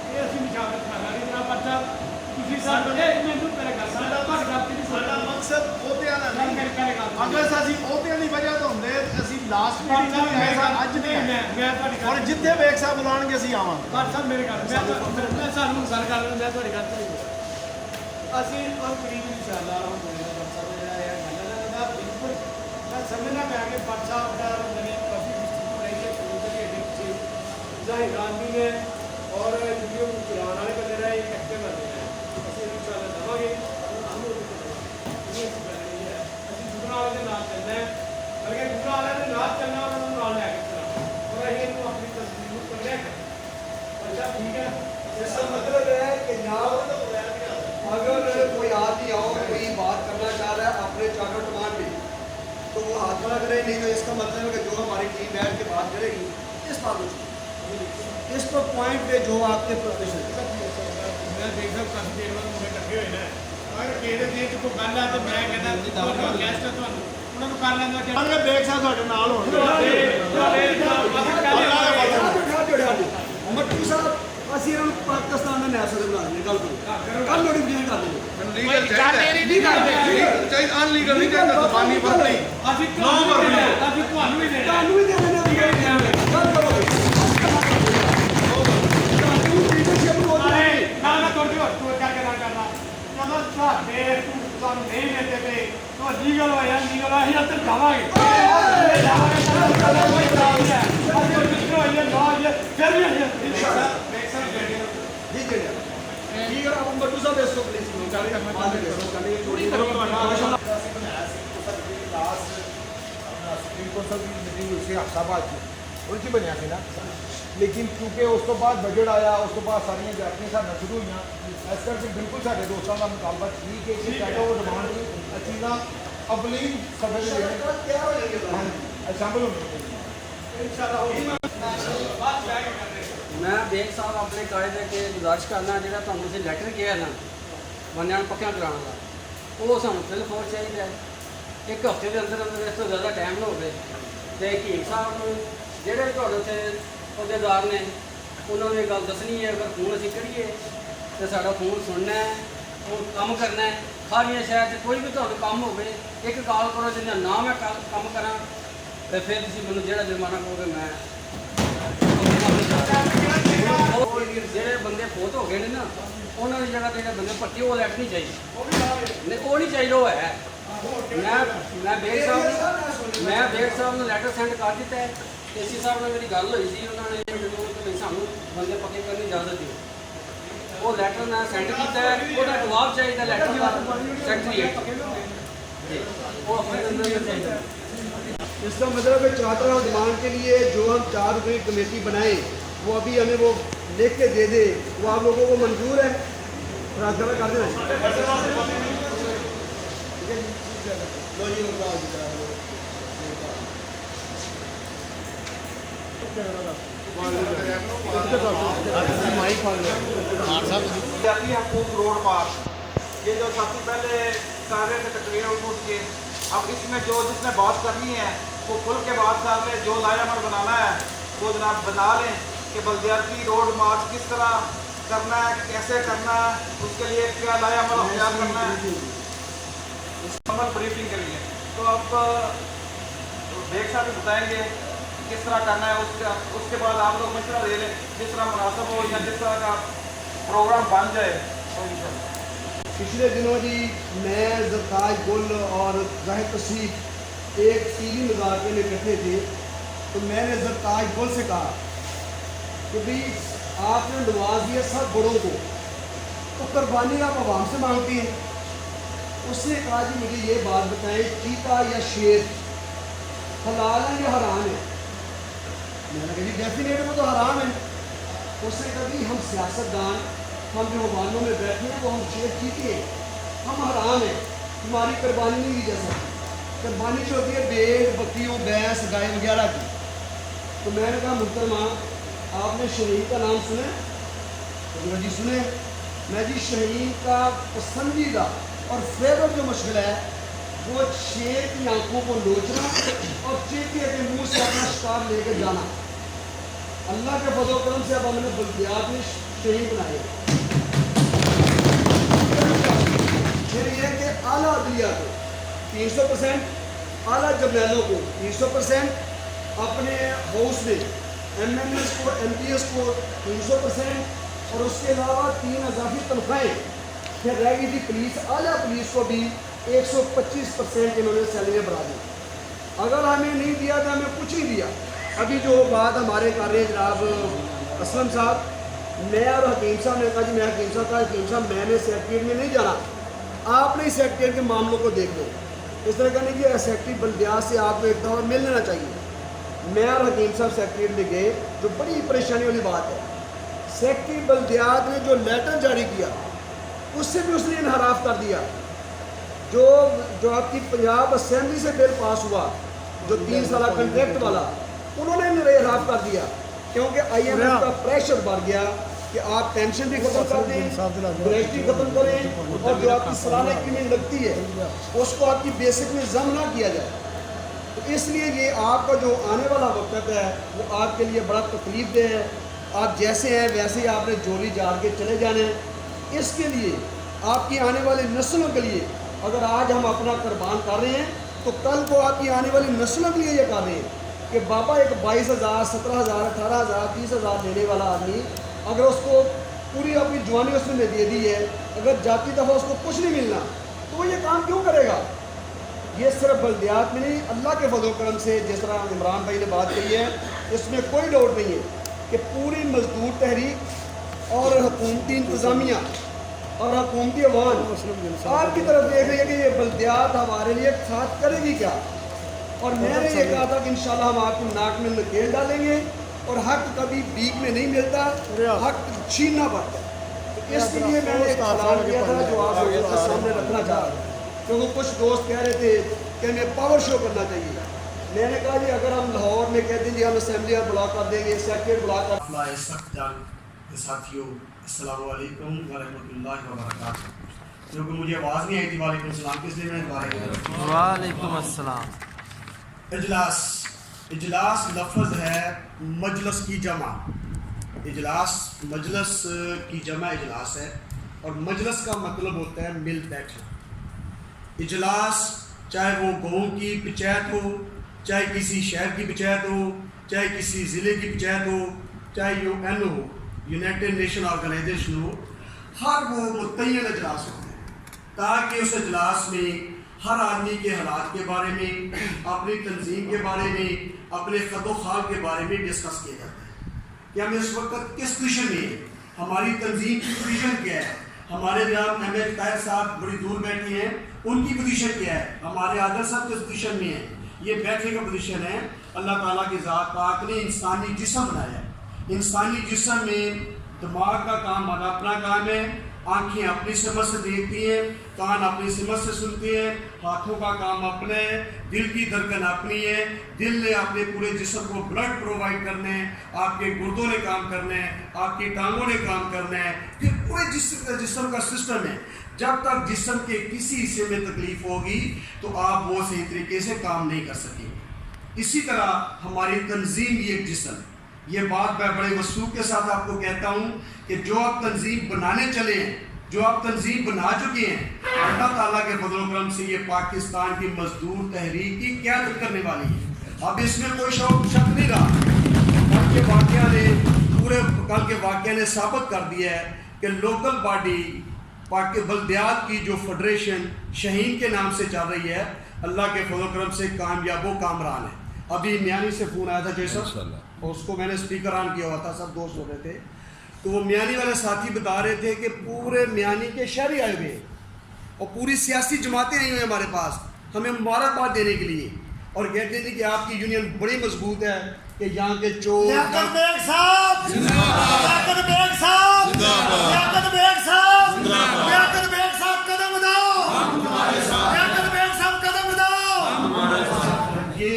ਇਹ ਅਸੀਂ ਮੁਸ਼ਾਵਰਤ ਕਰ ਲਾਂਗੇ। ਜਨਾਬ ਬੱਚਾ ਤੁਸੀਂ ਸਾਡੇ ਮੈਨੂੰ ਕਰੇਗਾ ਸਾਡਾ ਤੁਹਾਡੀ ਗੱਲ ਨਹੀਂ, ਸਾਡਾ ਮਕਸਦ ਅਹੁਦਿਆਂ ਦਾ ਨਹੀਂ। ਕਰੇਗਾ ਅਗਰ ਅਸੀਂ ਅਹੁਦਿਆਂ ਦੀ ਵਜ੍ਹਾ ਤੋਂ ਹੁੰਦੇ ਅਸੀਂ ਲਾਸਟ ਮੀਟਿੰਗ ਨਹੀਂ ਆਏ ਸਾਂ, ਅੱਜ ਨਹੀਂ ਆਏ। ਮੈਂ ਤੁਹਾਡੀ ਹੁਣ ਗੱਲ ਜਿੱਥੇ ਵੇਖ ਸਾਹਿਬ ਬੁਲਾਉਣਗੇ ਅਸੀਂ ਆਵਾਂਗੇ। ਪਰ ਸਾਹਿਬ ਮੇਰੇ ਗੱਲ ਮੈਂ ਸਾਨੂੰ ਗੱਲ ਕਰ ਰਿਹਾ, ਮੈਂ ਤੁਹਾਡੀ ਗੱਲ ਤੇ ਨਹੀਂ ਅਸੀਂ ਔਰ ਕਰੀਬ ਇਨਸ਼ਾਅੱਲਾ ਅਲਹਮਦੁਲਿਲਾ ਸਾਹਿਬ ਜਿਹੜਾ ਇਹ ਗੱਲ ਦਾ ਬਿਲਕੁਲ ਮੈਂ ਸਮਝਣਾ ਪਿਆ ਕਿ ਪਰ ਸਾਹਿਬ ਦਾ ਮੇਰੀ ਕਾਫੀ ਮਿਸਟੇਕ ਰਹੀ ਹੈ ਕਬੂਤਰ ਦੇ ਵਿੱਚ ਜ਼ਾਹਿਰ ਆਦਮੀ ਨੇ ਔਰ ਵੀਡੀਓ ਚਲਾਉਣ ਵਾਲੇ ਬੰਦੇ ਦਾ ਇੱਕ ਐਕਟਿਵ ਬੰਦੇ ਨੇ। ਅਸੀਂ ਇਨਸ਼ਾਅੱਲਾ ਦਵਾਂਗੇ ਅਸੀਂ ਦੂਸਰਾ ਵਾਲੇ ਦੇ ਨਾਲ ਚੱਲਣਾ ਹੈ, ਬਲਕਿ ਦੂਸਰਾ ਵਾਲੇ ਦੇ ਨਾਲ ਚੱਲਣਾ ਉਹਨਾਂ ਨੂੰ ਨਾਲ ਲੈ ਕੇ ਚੱਲਣਾ ਔਰ ਅਸੀਂ ਇਹਨੂੰ ਆਪਣੀ ਤਸਵੀਰ ਨੂੰ ਪਕੜਿਆ ਕਰ। ਅੱਛਾ ठीक है, इसका मतलब है कि जनाब अगर कोई आदमी और कोई बात करना चाह रहा है अपने चार्टर कमान पे तो वो हाथ खड़ा करे, नहीं तो इसका मतलब है कि जो हमारी टीम बैठ के बात करेगी इस बात में इस पर पॉइंट पे जो आपके प्रोफेशन ਮੈਂ ਦੇਖ ਸਕਦਾ ਕਾਫੀ ਦੇਰ ਬਾਅਦ ਮੁੰਡੇ ਇਕੱਠੇ ਹੋਏ ਨੇ ਅਗਰ ਕਿਸੇ ਦੇ ਚ ਕੋਈ ਗੱਲ ਆ ਤੇ ਮੈਂ ਕਹਿੰਦਾ ਤੁਹਾਨੂੰ ਗੈਸਟ ਤੁਹਾਨੂੰ ਉਹਨਾਂ ਨੂੰ ਕਰ ਲੈਂਦਾ ਕਿ ਅਗਰ ਦੇਖ ਸਾਹਿਬ ਤੁਹਾਡੇ ਨਾਲ ਹੋਣਗੇ। ਮੱਟੂ ਸਾਹਿਬ ਅਸੀਂ ਇਹਨਾਂ ਨੂੰ ਪਾਕਿਸਤਾਨ ਦਾ ਨੈਸ਼ਨਲ ਬਣਾ ਦਿੰਦੇ, ਗੱਲ ਕਰੋ ਕੱਲ ਨੋਟੀਫਿਕੇਸ਼ਨ ਕਰ ਦਿੰਦੇ। ਚਾਹੀਦਾ ਅਨਲੀਗਲ ਨਹੀਂ ਚਾਹੀਦਾ, ਜ਼ਬਾਨੀ ਪਰ ਨਹੀਂ। ਅਸੀਂ ਤੁਹਾਨੂੰ ਵੀ ਦੇਣਾ ਤੁਹਾਨੂੰ ਵੀ ਦੇ ਦਿੰਦੇ ਗੱਲ ਕਰੋ ਨਾ ਤੋੜ ਦਿਓ ਤੂੰ ਕਰਕੇ ਨਾ ਕਰਨਾ ਜਦੋਂ ਸਾਡੇ ਤੁਹਾਨੂੰ ਨਹੀਂ ਮਿਲਦੇ ਪਏ ਤਾਂ ਲੀਗਲ ਹੋਇਆ ਲੀਗਲ ਅਸੀਂ ਉੱਧਰ ਜਾਵਾਂਗੇ ਕੋਈ ਖਰਾਬ ਨਹੀਂ ਹੈ ਅਸੀਂ ਜਿੱਥੇ ਹੋਈਏ ਨਾ ਫਿਰ ਵੀ ਅਸੀਂ ਇਨਸ਼ਾਅੱਲਾ ठीक है ठीक है। आप मट्टू साहब इसको प्लीज निकाल के बात करो थोड़ी करो सुप्रीम कोर्ट की मीटिंग हुई सी हफ्ताबाद की उनकी बनिया थी ना, लेकिन क्योंकि उस तो बाद बजट आया उस तो बाद सारियां जातियां साडा शुरू हुई इस करके बिल्कुल साडे दोस्तों का मुतालबा ठीक है कि साडा वो डिमांड की चीज़ां अवलीन सफर तैयार हो जाएंगे शामिल होनी इंशाअल्लाह। मैं बेग साहब अपने कायदे के गुजारिश करना ਜਿਹੜਾ ਤੁਹਾਨੂੰ ਅਸੀਂ ਲੈਟਰ ਕਿਹਾ ਨਾ ਬੰਦਿਆਂ ਨੂੰ ਪੱਕਿਆਂ ਕਰਾਉਣ ਦਾ ਉਹ ਸਾਨੂੰ ਫਿਲ ਫੋਰ ਚਾਹੀਦਾ ਹੈ। ਇੱਕ ਹਫ਼ਤੇ ਦੇ ਅੰਦਰ ਅੰਦਰ ਇਸ ਤੋਂ ਜ਼ਿਆਦਾ ਟਾਈਮ ਨਾ ਹੋਵੇ ਤੇ ਹਕੀਮ ਸਾਹਿਬ ਨੂੰ ਜਿਹੜੇ ਤੁਹਾਡੇ ਉੱਥੇ ਅਹੁਦੇਦਾਰ ਨੇ ਉਹਨਾਂ ਨੂੰ ਇਹ ਗੱਲ ਦੱਸਣੀ ਹੈ। ਅਗਰ ਫੋਨ ਅਸੀਂ ਕਰੀਏ ਤੇ ਸਾਡਾ ਫੋਨ ਸੁਣਨਾ ਹੈ, ਉਹ ਕੰਮ ਕਰਨਾ ਹੈ। ਸਾਰੀਆਂ ਸ਼ਹਿਰ 'ਚ ਕੋਈ ਵੀ ਤੁਹਾਨੂੰ ਕੰਮ ਹੋਵੇ ਇੱਕ ਕਾਲ ਕਰੋ, ਜਿੰਨਾ ਨਾ ਮੈਂ ਕੰਮ ਕਰਾਂ ਤੇ ਫਿਰ ਤੁਸੀਂ ਮੈਨੂੰ ਜਿਹੜਾ ਜੁਰਮਾਨਾ ਕਹੋਗੇ ਮੈਂ ਜਿਹੜੇ ਬੰਦੇ ਫੋਟ ਹੋ ਗਏ ਨੇ ਨਾ ਉਹਨਾਂ ਦੀ ਜਗ੍ਹਾ ਤੇ ਜਿਹੜੇ ਬੰਦੇ ਭੱਟੇ ਉਹ ਲੈਟ ਨਹੀਂ ਚਾਹੀਦੀ, ਨਹੀਂ ਉਹ ਨਹੀਂ ਚਾਹੀਦਾ। ਉਹ ਹੈ ਮੈਂ ਬੇਗ ਸਾਹਿਬ ਨੂੰ ਲੈਟਰ ਸੈਂਡ ਕਰ ਦਿੱਤਾ ਹੈ। ਏਸੀ ਸਾਹਿਬ ਨਾਲ ਮੇਰੀ ਗੱਲ ਹੋਈ ਸੀ, ਉਹਨਾਂ ਨੇ ਮੈਨੂੰ ਸਾਨੂੰ ਬੰਦੇ ਪੱਕੇ ਕਰਨ ਦੀ ਇਜਾਜ਼ਤ ਦਿਓ। ਉਹ ਲੈਟਰ ਮੈਂ ਸੈਂਡ ਕੀਤਾ ਹੈ, ਉਹਦਾ ਜਵਾਬ ਚਾਹੀਦਾ ਲੈਟਰ ਦਾ ਸੈਕਟਰੀਏਟ ਉਹ ਆਪਣੇ ਅੰਦਰ ਚਾਹੀਦਾ। इसका मतलब है चार्टर और डिमांड के लिए जो हम 4 रुपये की कमेटी बनाए वो अभी हमें वो लिख के दे दे, वो आप लोगों को मंजूर है? राजगरा कर देना जाती हकूक रोड पार्क ये जो साथी पहले कर रहे थे तकरीर उठ के, अब इसमें जो जिसने बात करनी है वो खुल के बात कर ले। जो लायामल बनाना है वो जनाब बना लें कि बल्दियाती रोड मार्च किस तरह करना है, कैसे करना है, उसके लिए क्या लायामल अख्तियार करना है, मुकम्मल ब्रीफिंग के लिए। तो अब बेग साहब बताएंगे किस तरह करना है, उसके बाद आप लोग मशवरा दे लें जिस तरह मुनासिब हो या जिस तरह का प्रोग्राम बन जाए। तो इंशाअल्लाह पिछले दिनों जी मैं ज़रताज गुल और ज़ाहिद तौसीफ एक सीधी मुज़ाकरे में इकट्ठे थे, तो मैंने ज़रताज गुल से कहा कि भाई आपने नवाज दिया सब बड़ों को, तो कुर्बानी आप आवाम से मांगती हैं। उसने कहा जी मुझे ये बात बताएं, चीता या शेर हलाल है या हराम है? मैंने कहा जी डेफिनेट वो तो हराम है। उसने कहा जी हम सियासतदान, हम जो हवानों में बैठे हैं वो हम शेर चीते हैं, हम हराम हैं, हमारी कुर्बानी नहीं दी जा सकती। कुर्बानी जो होती है भेड़ बकरियों भैंस गाय वगैरह की। तो मैंने कहा मुहतरमा आपने शहीद का नाम सुने? तो जी सुने। मैं जी शहीद का पसंदीदा और फेवरेट जो मशगला है वो शेर की आंखों को नोचना और चीते के मुंह से अपना शिकार लेकर जाना। अल्लाह के फजल करम से अब हमने बल्दियात में शहीद बनाए। फिर यह कि आला अदलिया को 300%, आला जर्नैलों को 300%, अपने हाउस में MMS को MPS को 300% और उसके अलावा 3 इजाफी तनख्वाहें। फिर रह गई थी पुलिस, आला पुलिस को भी 125% इन्होंने सैलरी बढ़ा दी। अगर हमें नहीं दिया तो हमें कुछ नहीं दिया। अभी जो बात हमारे कर रहे हैं जनाब असलम साहब, मैं और हकीम साहब ने कहा जी मैं हकीम साहब का हकीम साहब मैंने सेक्रेटरीट में नहीं जाना, आपने सेक्रेटरीट के मामलों को देख लो। इस तरह कहने की सेक्रेटरी बल्दियात से आपको एक दफ़ा मिल लेना चाहिए। मैं और हकीम साहब सेक्रेटरीट में गए, जो बड़ी परेशानी वाली बात है, सेक्रेटरी बल्दियात ने जो लेटर जारी किया उससे भी उसने इनहराफ कर दिया। जो आपकी पंजाब असेंबली से बिल पास हुआ जो 3 साल कंट्रैक्ट वाला, उन्होंने इनहराफ कर दिया क्योंकि IMF का प्रेशर बढ़ गया कि आप पेंशन भी खत्म कर दें, ग्रेजुटी खत्म करें और जो आपकी सालाना इंक्रीमेंट लगती है उसको आपकी बेसिक में जम ना किया जाए। तो इसलिए ये आपका जो आने वाला वक्त है वो आपके लिए बड़ा तकलीफ दे है। आप जैसे हैं वैसे ही आपने जोड़ी जाल के चले जाने हैं। इसके लिए आपकी आने वाली नस्लों के लिए अगर आज हम अपना कुर्बान कर रहे हैं तो कल को आपकी आने वाली नस्लों के लिए ये कर रहे हैं कि बाबा एक 22,000 17,000 18,000 30,000 लेने वाला आदमी अगर उसको पूरी अपनी जवानी उसने दे दी है, अगर जाती दफ़ा उसको कुछ नहीं मिलना तो वो ये काम क्यों करेगा? ये सिर्फ बल्दियात में नहीं, अल्लाह के फजल करम से जिस तरह इमरान भाई ने बात कही है इसमें कोई डाउट नहीं है कि पूरी मजदूर तहरीक और हुकूमती इंतज़ामिया और हुकूमती अवाम आपकी तरफ देख रही है कि ये बल्दियात हमारे लिए साथ करेगी क्या। और मैंने ये कहा था कि इंशाल्लाह हम आपकी नाक में नकेल डालेंगे और हक कभी बीक में नहीं मिलता, हक छीनना पड़ता है। तो इसके लिए मैंने एक सवाल किया था जो आप लोगों के सामने रखना चाह रहा हूँ, क्योंकि कुछ दोस्त कह रहे थे कि हमें पावर शो करना चाहिए। मैंने कहा जी अगर हम लाहौर में कहते हैं जी हम असेंबली ब्लॉक कर देंगे, सेक्रेटरी ब्लॉक कर साथियों अस्सलामु अलैकुम व रहमतुल्लाहि व बरकातहू। क्योंकि मुझे आवाज़ नहीं आई थी वालेकुम सलाम, इसलिए मैंने दोबारा किया। वालेकुम अस्सलाम। इजलास, इजलास लफ्ज़ है मजलस की जमा। इजलास मजलस की जमा इजलास है और मजलस का मतलब होता है मिल बैठना। इजलास चाहे वो गाँव की पंचायत हो, चाहे किसी शहर की पंचायत हो, चाहे किसी ज़िले की पंचायत हो, चाहे UN हो, यूनाइटेड नेशन ऑर्गेनाइजेशन हो, हर वो मुतय्यन इजलास होते हैं ताकि उस इजलास में हर आदमी के हालात के बारे में, अपनी तंजीम के बारे में, अपने ख़द ख्वाल के बारे में डिस्कस किया जाता है कि हम इस वक्त किस पोजीशन में हैं, हमारी तंजीम की पोजीशन क्या है, हमारे जनाब MH ताहिर साहब बड़ी दूर बैठे हैं उनकी पोजीशन क्या है, हमारे आदर साहब किस पोजीशन में है। ये बैठने का पोजीशन है। अल्लाह ताला की ज़ात पाक ने इंसानी जिस्म बनाया। इंसानी जिस्म में दिमाग का काम अपना काम है, आँखें अपनी समझ से देखती हैं, कान अपनी समझ से सुनते हैं, हाथों का काम अपना है, दिल की धड़कन अपनी है। दिल ने अपने पूरे जिस्म को ब्लड प्रोवाइड करना है, आपके गुर्दों ने काम करना है, आपकी टांगों ने काम करना है, फिर पूरे जिस्म का सिस्टम है। जब तक जिस्म के किसी हिस्से में तकलीफ होगी तो आप वो सही तरीके से काम नहीं कर सकेंगे। इसी तरह हमारी तंजीम भी एक जिस्म है। ये बात मैं बड़े वसूख के साथ आपको कहता हूँ कि जो आप तंजीम बनाने चले हैं, जो आप तंजीम बना चुके हैं, अल्लाह ताला के फजल करम से ये पाकिस्तान की मजदूर तहरीक की क़यादत करने वाली है। अब इसमें कोई शक नहीं रहा। कल के वाक़या ने साबित कर दिया है कि लोकल बॉडी बल्दियात की जो फेडरेशन शहीन के नाम से चल रही है, अल्लाह के फजल करम से कामयाब कामरान है। अभी मियानी से फ़ोन आया था जैसा, और उसको मैंने स्पीकर ऑन किया हुआ था, सब दोस्त हो रहे थे, तो वो मियानी वाले साथी बता रहे थे कि पूरे मियानी के शहरी आए हुए हैं और पूरी सियासी जमातें आई हुई हैं हमारे पास हमें मुबारकबाद देने के लिए, और कहते थे कि आपकी यूनियन बड़ी मजबूत है कि यहाँ के चोर लियाकत बेग साहब लियाकत बेग साहब लियाकत बेग साहब लियाकत बेग साहब कदम उठाओ, लियाकत बेग साहब कदम उठाओ। ये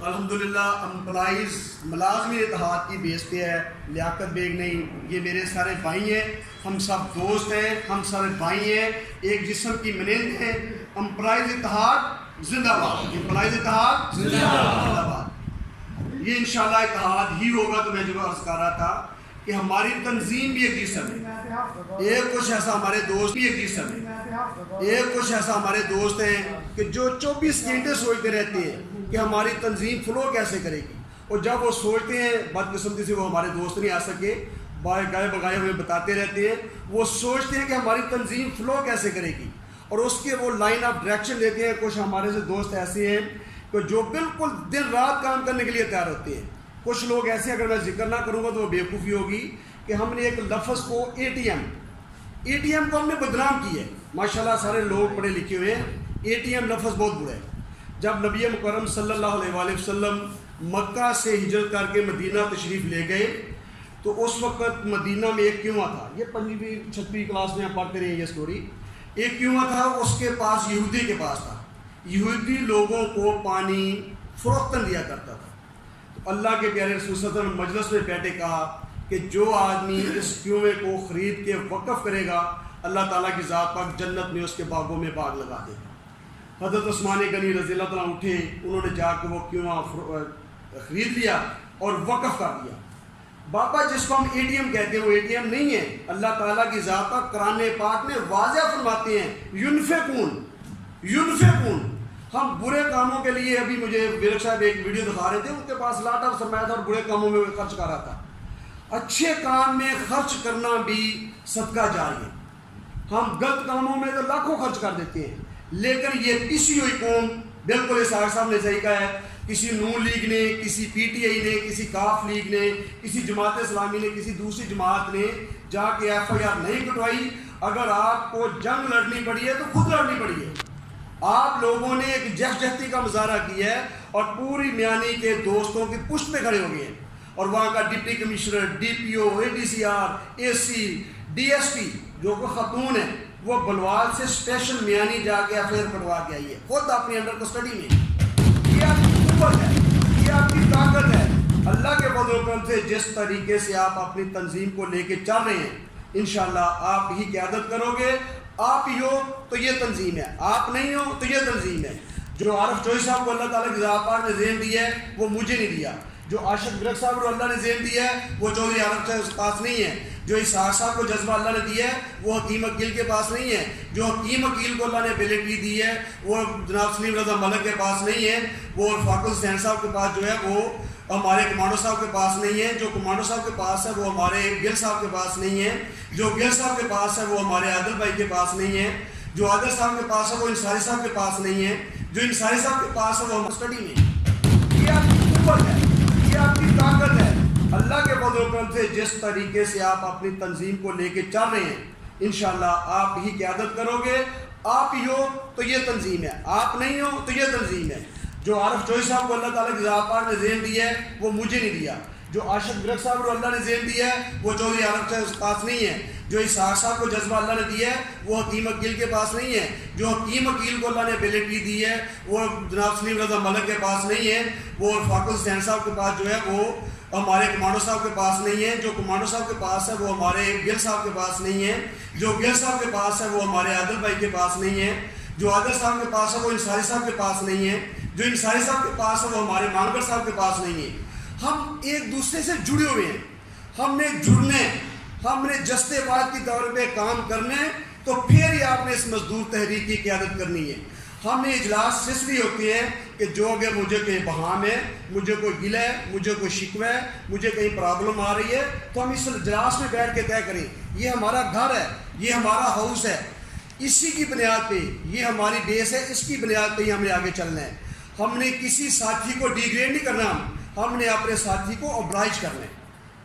अल्हम्दुलिल्लाह एम्प्लॉइज मुलाजमी इत्तेहाद की बेस पे है। लियाकत बेग नहीं, ये मेरे सारे भाई हैं, हम सब दोस्त हैं, हम सारे भाई हैं, एक जिस्म की मानंद हैं। एम्प्लॉइज इत्तेहाद जिंदाबाद, एम्प्लॉइज इत्तेहाद जिंदाबाद। ये इंशाल्लाह इत्तेहाद ही होगा। तो मैं जो अर्ज कर रहा था कि हमारी तंजीम भी एक जिस्म है, एक कुछ ऐसा हमारे दोस्त भी एक जिस्म है, एक कुछ ऐसा हमारे दोस्त हैं कि जो 24 घंटे सोचते रहते हैं कि हमारी तंजीम फ्लो कैसे करेगी, और जब वो सोचते हैं बदकिस्मती से वो हमारे दोस्त नहीं आ सके, गाय बगाए हमें बताते रहते हैं, वो सोचते हैं कि हमारी तंजीम फ्लो कैसे करेगी, और उसके वो लाइन ऑफ डायरेक्शन देते हैं। कुछ हमारे से दोस्त ऐसे हैं कि जो बिल्कुल दिन रात काम करने के लिए तैयार होते हैं। कुछ लोग ऐसे, अगर मैं जिक्र ना करूँगा तो वो बेवकूफ़ी होगी, कि हमने एक लफ्ज़ को ATM को हमने बदनाम किया है। माशाल्लाह सारे लोग पढ़े लिखे हुए हैं, ATM लफ्ज़ बहुत बुरा है। जब नबी मुकर्रम सल्लल्लाहु अलैहि वसल्लम मक्का से हिजरत करके मदीना तशरीफ़ ले गए, तो उस वक़्त मदीना में एक कुआं था। ये 5वीं 6वीं क्लास में आप पढ़ते रहे ये स्टोरी। एक कुआं था, उसके पास यहूदी के पास था, यहूदी लोगों को पानी फ़रोख्तन दिया करता था। तो अल्लाह के प्यारे रसूल सल्लल्लाहु अलैहि वसल्लम मजलिस में बैठे कहा कि जो आदमी इस कुएं को ख़रीद के वक़्फ़ करेगा, अल्लाह ताला की ज़ात पाक जन्नत में उसके बागों में बाग लगा देगा। हज़रत उस्मान गनी रज़ियल्लाहु ताला उठे, उन्होंने जाकर वो कुआं ख़रीद लिया और वक़्फ़ कर दिया। बाबा जिसको हम ATM कहते हैं वो ATM नहीं है। अल्लाह ताला की ज़ात पाक कुरान पाक में वाज़ेह फरमाते हैं, युनफ़िक़ून। हम बुरे कामों के लिए, अभी मुझे विरक साहब एक वीडियो दिखा रहे थे, उनके पास लाट और सरमाया था और बुरे कामों में खर्च कर रहा था। अच्छे काम में खर्च करना भी सदका जारी है। हम गलत कामों में तो लाखों खर्च कर देते हैं, लेकिन ये पिसी हुई कौम, बिल्कुल इसाक साहब ने सही कहा है, किसी नून लीग ने, किसी PTI ने, किसी काफ लीग ने, किसी जमात इस्लामी ने, किसी दूसरी जमात ने जाके FIR नहीं कटवाई। अगर आपको जंग लड़नी पड़ी है तो खुद लड़नी पड़ी है। आप लोगों ने एक जहजहती का मुजाहरा किया है और पूरी मियानी के दोस्तों की पुष्ट में खड़े हो गए हैं, और वहाँ का deputy commissioner, DPO, ADCR, AC, DSP जो को खतून है, वो बलवाल से स्पेशल मियानी जाके FIR कटवा के आई है, खुद अपनी अंडर कस्टडी में। ये आपकी कुव्वत है, ये आपकी ताकत है। अल्लाह के फज़ल करम से जिस तरीके से आप अपनी तंजीम को लेके चल रहे हैं, इंशाल्लाह आप ही क़यादत करोगे। आप ही हो तो ये तंजीम है, आप नहीं हो तो ये तंजीम है। जो आरिफ चौधरी साहब को अल्लाह ताला की ज़ात पाक ने ज़हन दिया है, वो मुझे नहीं दिया। जो आशिक विरक साहब को अल्लाह ने ज़हन दिया है, वो चौधरी आरिफ साहब के पास नहीं है। जो इसाक साहब को जज्बा अल्लाह ने दिया है, वो हकीम अकील के पास नहीं है। जो हकीम अकील को अल्लाह ने एबिलिटी दी है, वो जनाब सलीम रज़ा मलिक के पास नहीं है। वो फाकुल हुसैन साहब के पास जो है, वो हमारे कमांडो साहब के पास नहीं है। जो कमांडो साहब के पास है, वो हमारे गिल साहब के पास नहीं है। जो गिल साहब के पास है, वो हमारे आदिल भाई के पास नहीं है। जो आदिल साहब के पास है, वो इंसारी साहब के पास नहीं है। जो इंसारी साहब के पास है, वो हम स्टडी में। ये आपकी कुव्वत है, ये आपकी ताकत है। अल्लाह के फज़ल करम से जिस तरीके से आप अपनी तंजीम को लेके चल रहे हैं, इंशाल्लाह आप ही क़यादत करोगे। आप ही हो तो ये तंजीम है, आप नहीं हो तो ये तंजीम है। जो आरिफ चौधरी साहब को अल्लाह ताला की ज़ात पाक ने ज़हन दिया है, वो मुझे नहीं दिया। जो आशिक विरक साहब को अल्लाह ने ज़हन दिया है, वो चौधरी आरिफ साहब के पास नहीं है। जो इसाक साहब को जज्बा अल्लाह ने दिया है, वो हकीम अकील के पास नहीं है। जो हकीम अकील को अल्लाह ने एबिलिटी दी है, वो जनाब सलीम रज़ा मलिक के पास नहीं है। वो फाकुल हुसैन साहब के पास जो है, वो हमारे कमांडो साहब के पास नहीं है। जो कमांडो साहब के पास है, वो हमारे गिल साहब के पास नहीं है। जो गिल साहब के पास है, वो हमारे आदिल भाई के पास नहीं है। जो आदिल साहब के पास है, वो इंसारी साहब के पास नहीं है। जो इंसारी साहब के पास है, वो हमारे मानगर साहब के पास नहीं है। हम एक दूसरे से जुड़े हुए हैं, हमने जुड़ने, हमने जस्तेवाद की दौर पे काम करने, तो फिर ही आपने इस मजदूर तहरीक की क़यादत करनी है। ہمیں اجلاس اس لیے ہوتے ہیں کہ جو اگر مجھے کہیں بہام ہے, مجھے کوئی گلہ ہے, مجھے کوئی شکوہ ہے, مجھے کہیں پرابلم آ رہی ہے, تو ہم اس اجلاس میں بیٹھ کے طے کریں. یہ ہمارا گھر ہے, یہ ہمارا ہاؤس ہے, اسی کی بنیاد پہ یہ ہماری بیس ہے, اس کی بنیاد پہ ہی ہمیں آگے چلنا ہے. ہم نے کسی ساتھی کو ڈیگریڈ نہیں کرنا, ہم نے اپنے ساتھی کو اوبلائج کرنا ہے.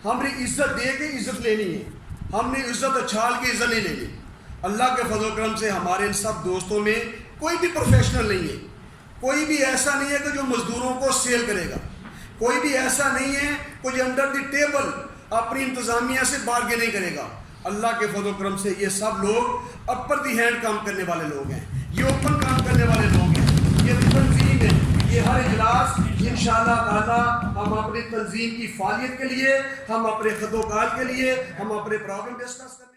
ہم نے عزت دے کے عزت لینی ہے, ہم نے عزت اچھال کے عزت نہیں لینی. اللہ کے فضل و کرم سے ہمارے ان سب دوستوں میں کوئی بھی پروفیشنل نہیں ہے, کوئی بھی ایسا نہیں ہے کہ جو مزدوروں کو سیل کرے گا, کوئی بھی ایسا نہیں ہے کوئی انڈر دی ٹیبل اپنی انتظامیہ سے بارگیننگ کرے گا. اللہ کے فضل و کرم سے یہ سب لوگ اپر دی ہینڈ کام کرنے والے لوگ ہیں, یہ اوپن کام کرنے والے لوگ ہیں, یہ تنظیم ہے. یہ ہر اجلاس انشاءاللہ تعالی ہم اپنی تنظیم کی فعالیت کے لیے, ہم اپنے خط و کال کے لیے, ہم اپنے پرابلم ڈسکس کریں.